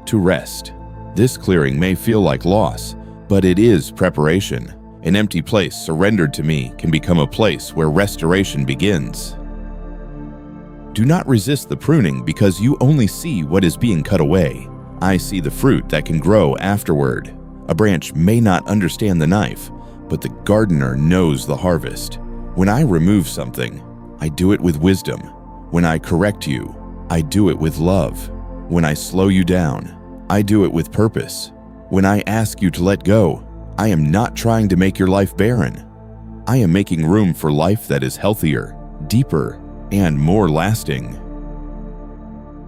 to rest. This clearing may feel like loss, but it is preparation. An empty place surrendered to me can become a place where restoration begins. Do not resist the pruning because you only see what is being cut away. I see the fruit that can grow afterward. A branch may not understand the knife, but the gardener knows the harvest. When I remove something, I do it with wisdom. When I correct you, I do it with love. When I slow you down, I do it with purpose. When I ask you to let go, I am not trying to make your life barren. I am making room for life that is healthier, deeper, and more lasting.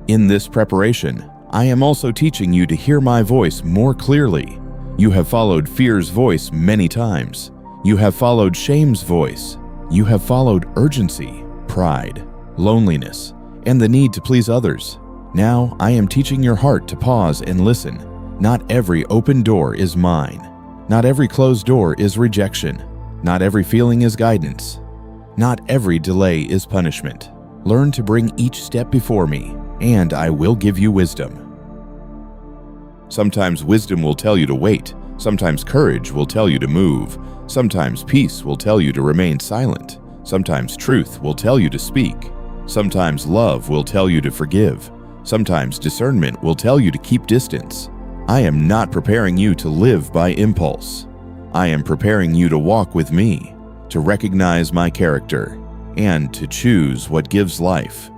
In this preparation, I am also teaching you to hear my voice more clearly. You have followed fear's voice many times. You have followed shame's voice. You have followed urgency, pride, loneliness, and the need to please others. Now I am teaching your heart to pause and listen. Not every open door is mine. Not every closed door is rejection. Not every feeling is guidance. Not every delay is punishment. Learn to bring each step before me, and I will give you wisdom. Sometimes wisdom will tell you to wait. Sometimes courage will tell you to move. Sometimes peace will tell you to remain silent. Sometimes truth will tell you to speak. Sometimes love will tell you to forgive. Sometimes discernment will tell you to keep distance. I am not preparing you to live by impulse. I am preparing you to walk with me, to recognize my character, and to choose what gives life.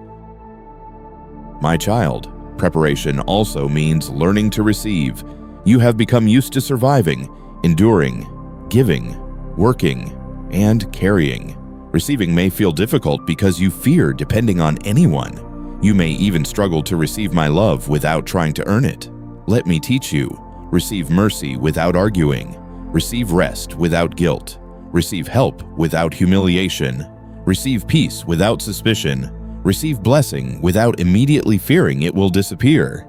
My child, preparation also means learning to receive. You have become used to surviving, enduring, giving, working, and carrying. Receiving may feel difficult because you fear depending on anyone. You may even struggle to receive my love without trying to earn it. Let me teach you. Receive mercy without arguing. Receive rest without guilt. Receive help without humiliation. Receive peace without suspicion. Receive blessing without immediately fearing it will disappear.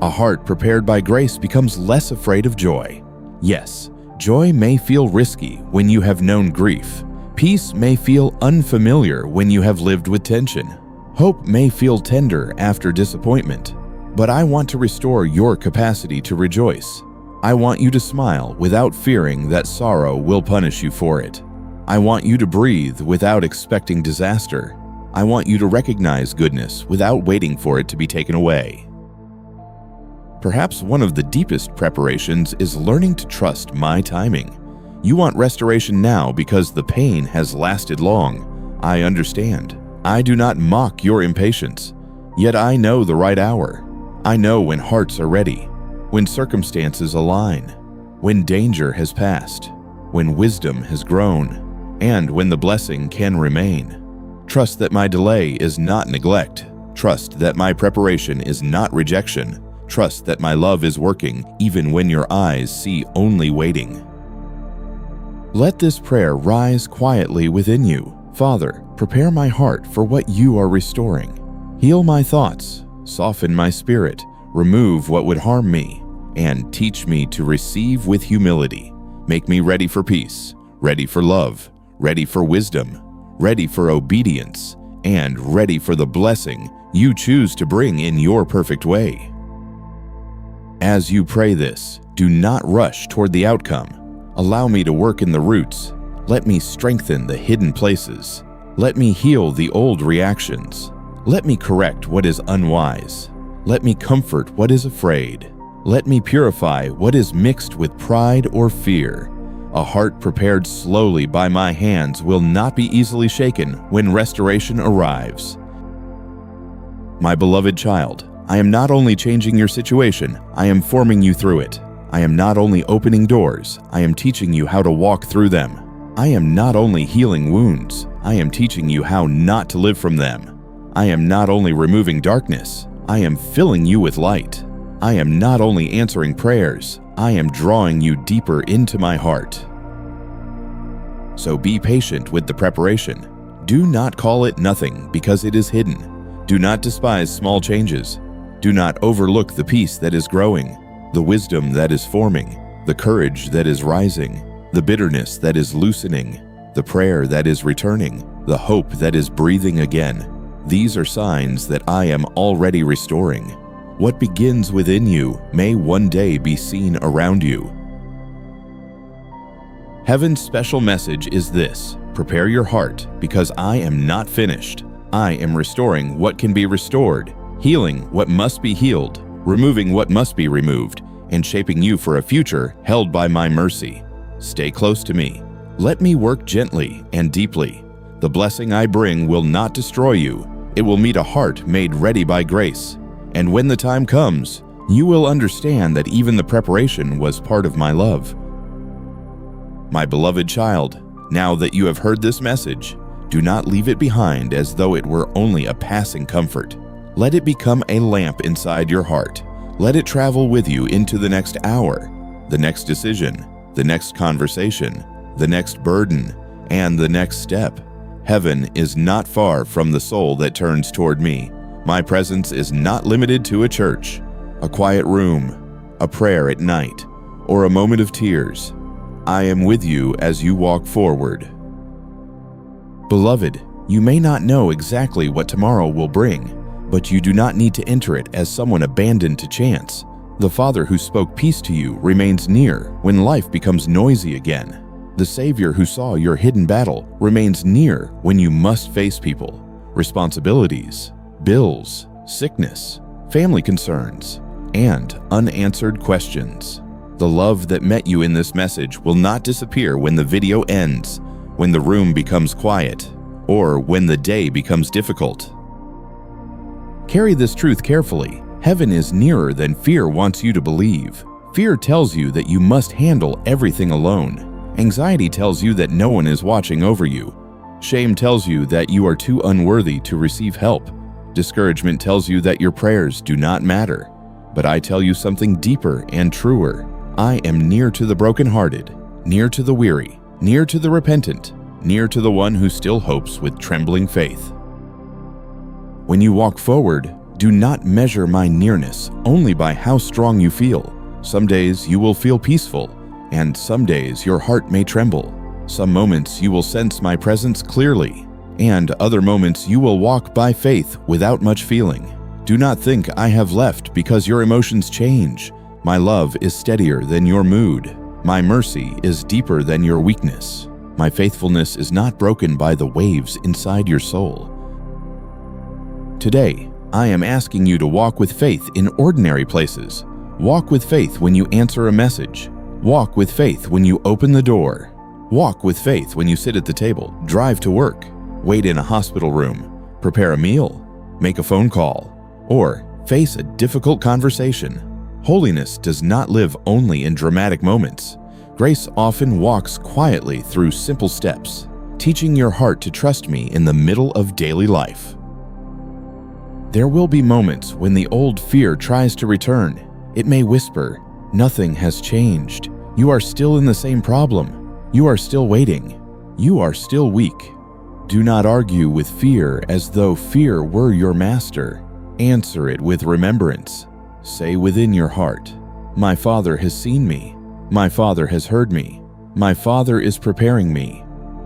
A heart prepared by grace becomes less afraid of joy. Yes, joy may feel risky when you have known grief. Peace may feel unfamiliar when you have lived with tension. Hope may feel tender after disappointment. But I want to restore your capacity to rejoice. I want you to smile without fearing that sorrow will punish you for it. I want you to breathe without expecting disaster. I want you to recognize goodness without waiting for it to be taken away. Perhaps one of the deepest preparations is learning to trust my timing. You want restoration now because the pain has lasted long. I understand. I do not mock your impatience, yet I know the right hour. I know when hearts are ready, when circumstances align, when danger has passed, when wisdom has grown, and when the blessing can remain. Trust that my delay is not neglect. Trust that my preparation is not rejection. Trust that my love is working even when your eyes see only waiting. Let this prayer rise quietly within you. Father, prepare my heart for what you are restoring. Heal my thoughts, soften my spirit, remove what would harm me, and teach me to receive with humility. Make me ready for peace, ready for love, ready for wisdom, ready for obedience, and ready for the blessing you choose to bring in your perfect way. As you pray this, do not rush toward the outcome. Allow me to work in the roots. Let me strengthen the hidden places. Let me heal the old reactions. Let me correct what is unwise. Let me comfort what is afraid. Let me purify what is mixed with pride or fear. A heart prepared slowly by my hands will not be easily shaken when restoration arrives. My beloved child, I am not only changing your situation, I am forming you through it. I am not only opening doors, I am teaching you how to walk through them. I am not only healing wounds, I am teaching you how not to live from them. I am not only removing darkness, I am filling you with light. I am not only answering prayers, I am drawing you deeper into my heart. So be patient with the preparation. Do not call it nothing because it is hidden. Do not despise small changes. Do not overlook the peace that is growing, the wisdom that is forming, the courage that is rising, the bitterness that is loosening, the prayer that is returning, the hope that is breathing again. These are signs that I am already restoring. What begins within you may one day be seen around you. Heaven's special message is this: prepare your heart, because I am not finished. I am restoring what can be restored, healing what must be healed, removing what must be removed, and shaping you for a future held by my mercy. Stay close to me. Let me work gently and deeply. The blessing I bring will not destroy you. It will meet a heart made ready by grace. And when the time comes, you will understand that even the preparation was part of my love. My beloved child, now that you have heard this message, do not leave it behind as though it were only a passing comfort. Let it become a lamp inside your heart. Let it travel with you into the next hour, the next decision, the next conversation, the next burden, and the next step. Heaven is not far from the soul that turns toward me. My presence is not limited to a church, a quiet room, a prayer at night, or a moment of tears. I am with you as you walk forward. Beloved, you may not know exactly what tomorrow will bring, but you do not need to enter it as someone abandoned to chance. The Father who spoke peace to you remains near when life becomes noisy again. The Savior who saw your hidden battle remains near when you must face people, responsibilities, bills, sickness, family concerns, and unanswered questions. The love that met you in this message will not disappear when the video ends, when the room becomes quiet, or when the day becomes difficult. Carry this truth carefully. Heaven is nearer than fear wants you to believe. Fear tells you that you must handle everything alone. Anxiety tells you that no one is watching over you. Shame tells you that you are too unworthy to receive help. Discouragement tells you that your prayers do not matter. But I tell you something deeper and truer. I am near to the brokenhearted, near to the weary, near to the repentant, near to the one who still hopes with trembling faith. When you walk forward, do not measure my nearness only by how strong you feel. Some days you will feel peaceful, and some days your heart may tremble. Some moments you will sense my presence clearly, and other moments you will walk by faith without much feeling. Do not think I have left because your emotions change. My love is steadier than your mood. My mercy is deeper than your weakness. My faithfulness is not broken by the waves inside your soul. Today, I am asking you to walk with faith in ordinary places. Walk with faith when you answer a message. Walk with faith when you open the door. Walk with faith when you sit at the table, drive to work, wait in a hospital room, prepare a meal, make a phone call, or face a difficult conversation. Holiness does not live only in dramatic moments. Grace often walks quietly through simple steps, teaching your heart to trust me in the middle of daily life. There will be moments when the old fear tries to return. It may whisper, "Nothing has changed. You are still in the same problem. You are still waiting. You are still weak." Do not argue with fear as though fear were your master. Answer it with remembrance. Say within your heart, "My Father has seen me. My Father has heard me. My Father is preparing me.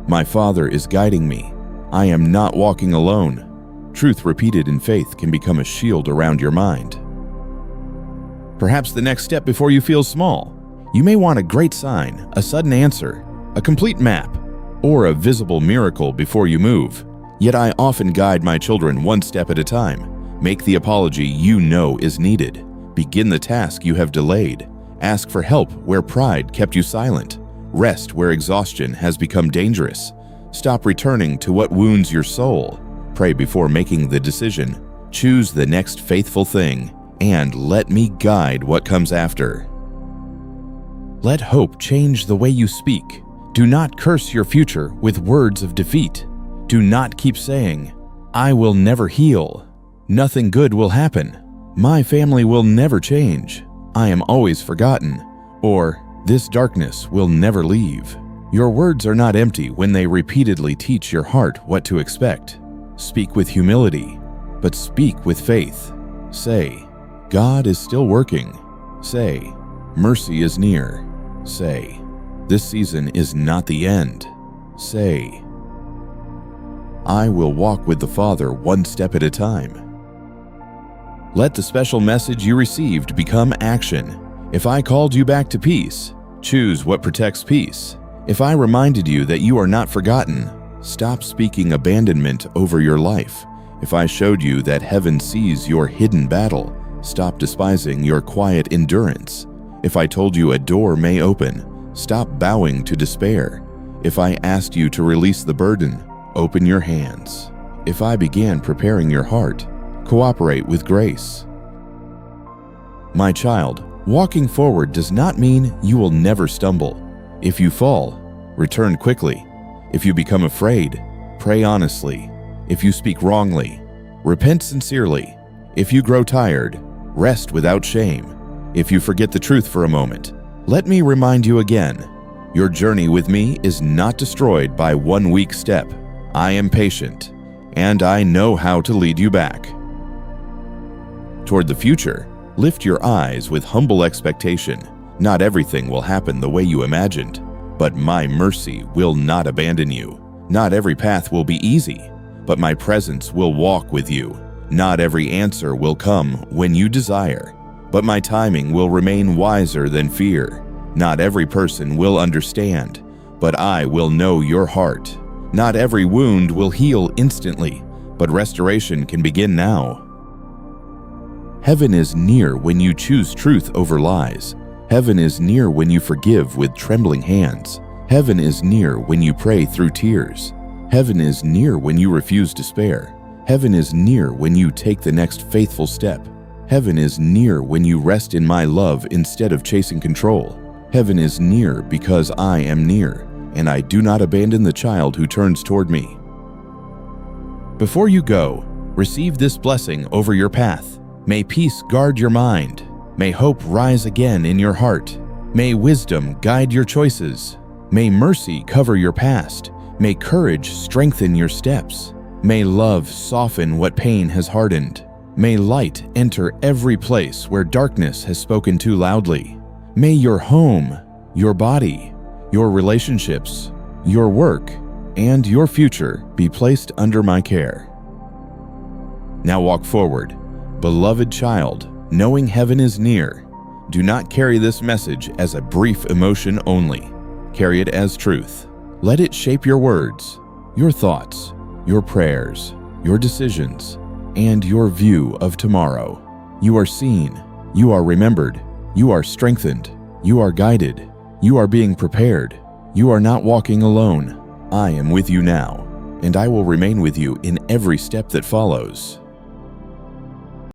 My Father is guiding me. I am not walking alone." Truth repeated in faith can become a shield around your mind. Perhaps the next step before you feel small. You may want a great sign, a sudden answer, a complete map, or a visible miracle before you move. Yet I often guide my children one step at a time. Make the apology you know is needed. Begin the task you have delayed. Ask for help where pride kept you silent. Rest where exhaustion has become dangerous. Stop returning to what wounds your soul. Pray before making the decision. Choose the next faithful thing, and let me guide what comes after. Let hope change the way you speak. Do not curse your future with words of defeat. Do not keep saying, "I will never heal. Nothing good will happen. My family will never change. I am always forgotten." Or, "This darkness will never leave." Your words are not empty when they repeatedly teach your heart what to expect. Speak with humility, but speak with faith. Say, "God is still working." Say, "Mercy is near." Say, "This season is not the end." Say, "I will walk with the Father one step at a time." Let the special message you received become action. If I called you back to peace, choose what protects peace. If I reminded you that you are not forgotten, stop speaking abandonment over your life. If I showed you that heaven sees your hidden battle, stop despising your quiet endurance. If I told you a door may open, stop bowing to despair. If I asked you to release the burden, open your hands. If I began preparing your heart, cooperate with grace. My child, walking forward does not mean you will never stumble. If you fall, return quickly. If you become afraid, pray honestly. If you speak wrongly, repent sincerely. If you grow tired, rest without shame. If you forget the truth for a moment, let me remind you again. Your journey with me is not destroyed by one weak step. I am patient, and I know how to lead you back. Toward the future, lift your eyes with humble expectation. Not everything will happen the way you imagined, but my mercy will not abandon you. Not every path will be easy, but my presence will walk with you. Not every answer will come when you desire, but my timing will remain wiser than fear. Not every person will understand, but I will know your heart. Not every wound will heal instantly, but restoration can begin now. Heaven is near when you choose truth over lies. Heaven is near when you forgive with trembling hands. Heaven is near when you pray through tears. Heaven is near when you refuse despair. Heaven is near when you take the next faithful step. Heaven is near when you rest in my love instead of chasing control. Heaven is near because I am near, and I do not abandon the child who turns toward me. Before you go, receive this blessing over your path. May peace guard your mind. May hope rise again in your heart. May wisdom guide your choices. May mercy cover your past. May courage strengthen your steps. May love soften what pain has hardened. May light enter every place where darkness has spoken too loudly. May your home, your body, your relationships, your work, and your future be placed under my care. Now walk forward, beloved child, knowing heaven is near. Do not carry this message as a brief emotion only. Carry it as truth. Let it shape your words, your thoughts, your prayers, your decisions, and your view of tomorrow. You are seen, you are remembered, you are strengthened, you are guided, you are being prepared. You are not walking alone. I am with you now, and I will remain with you in every step that follows.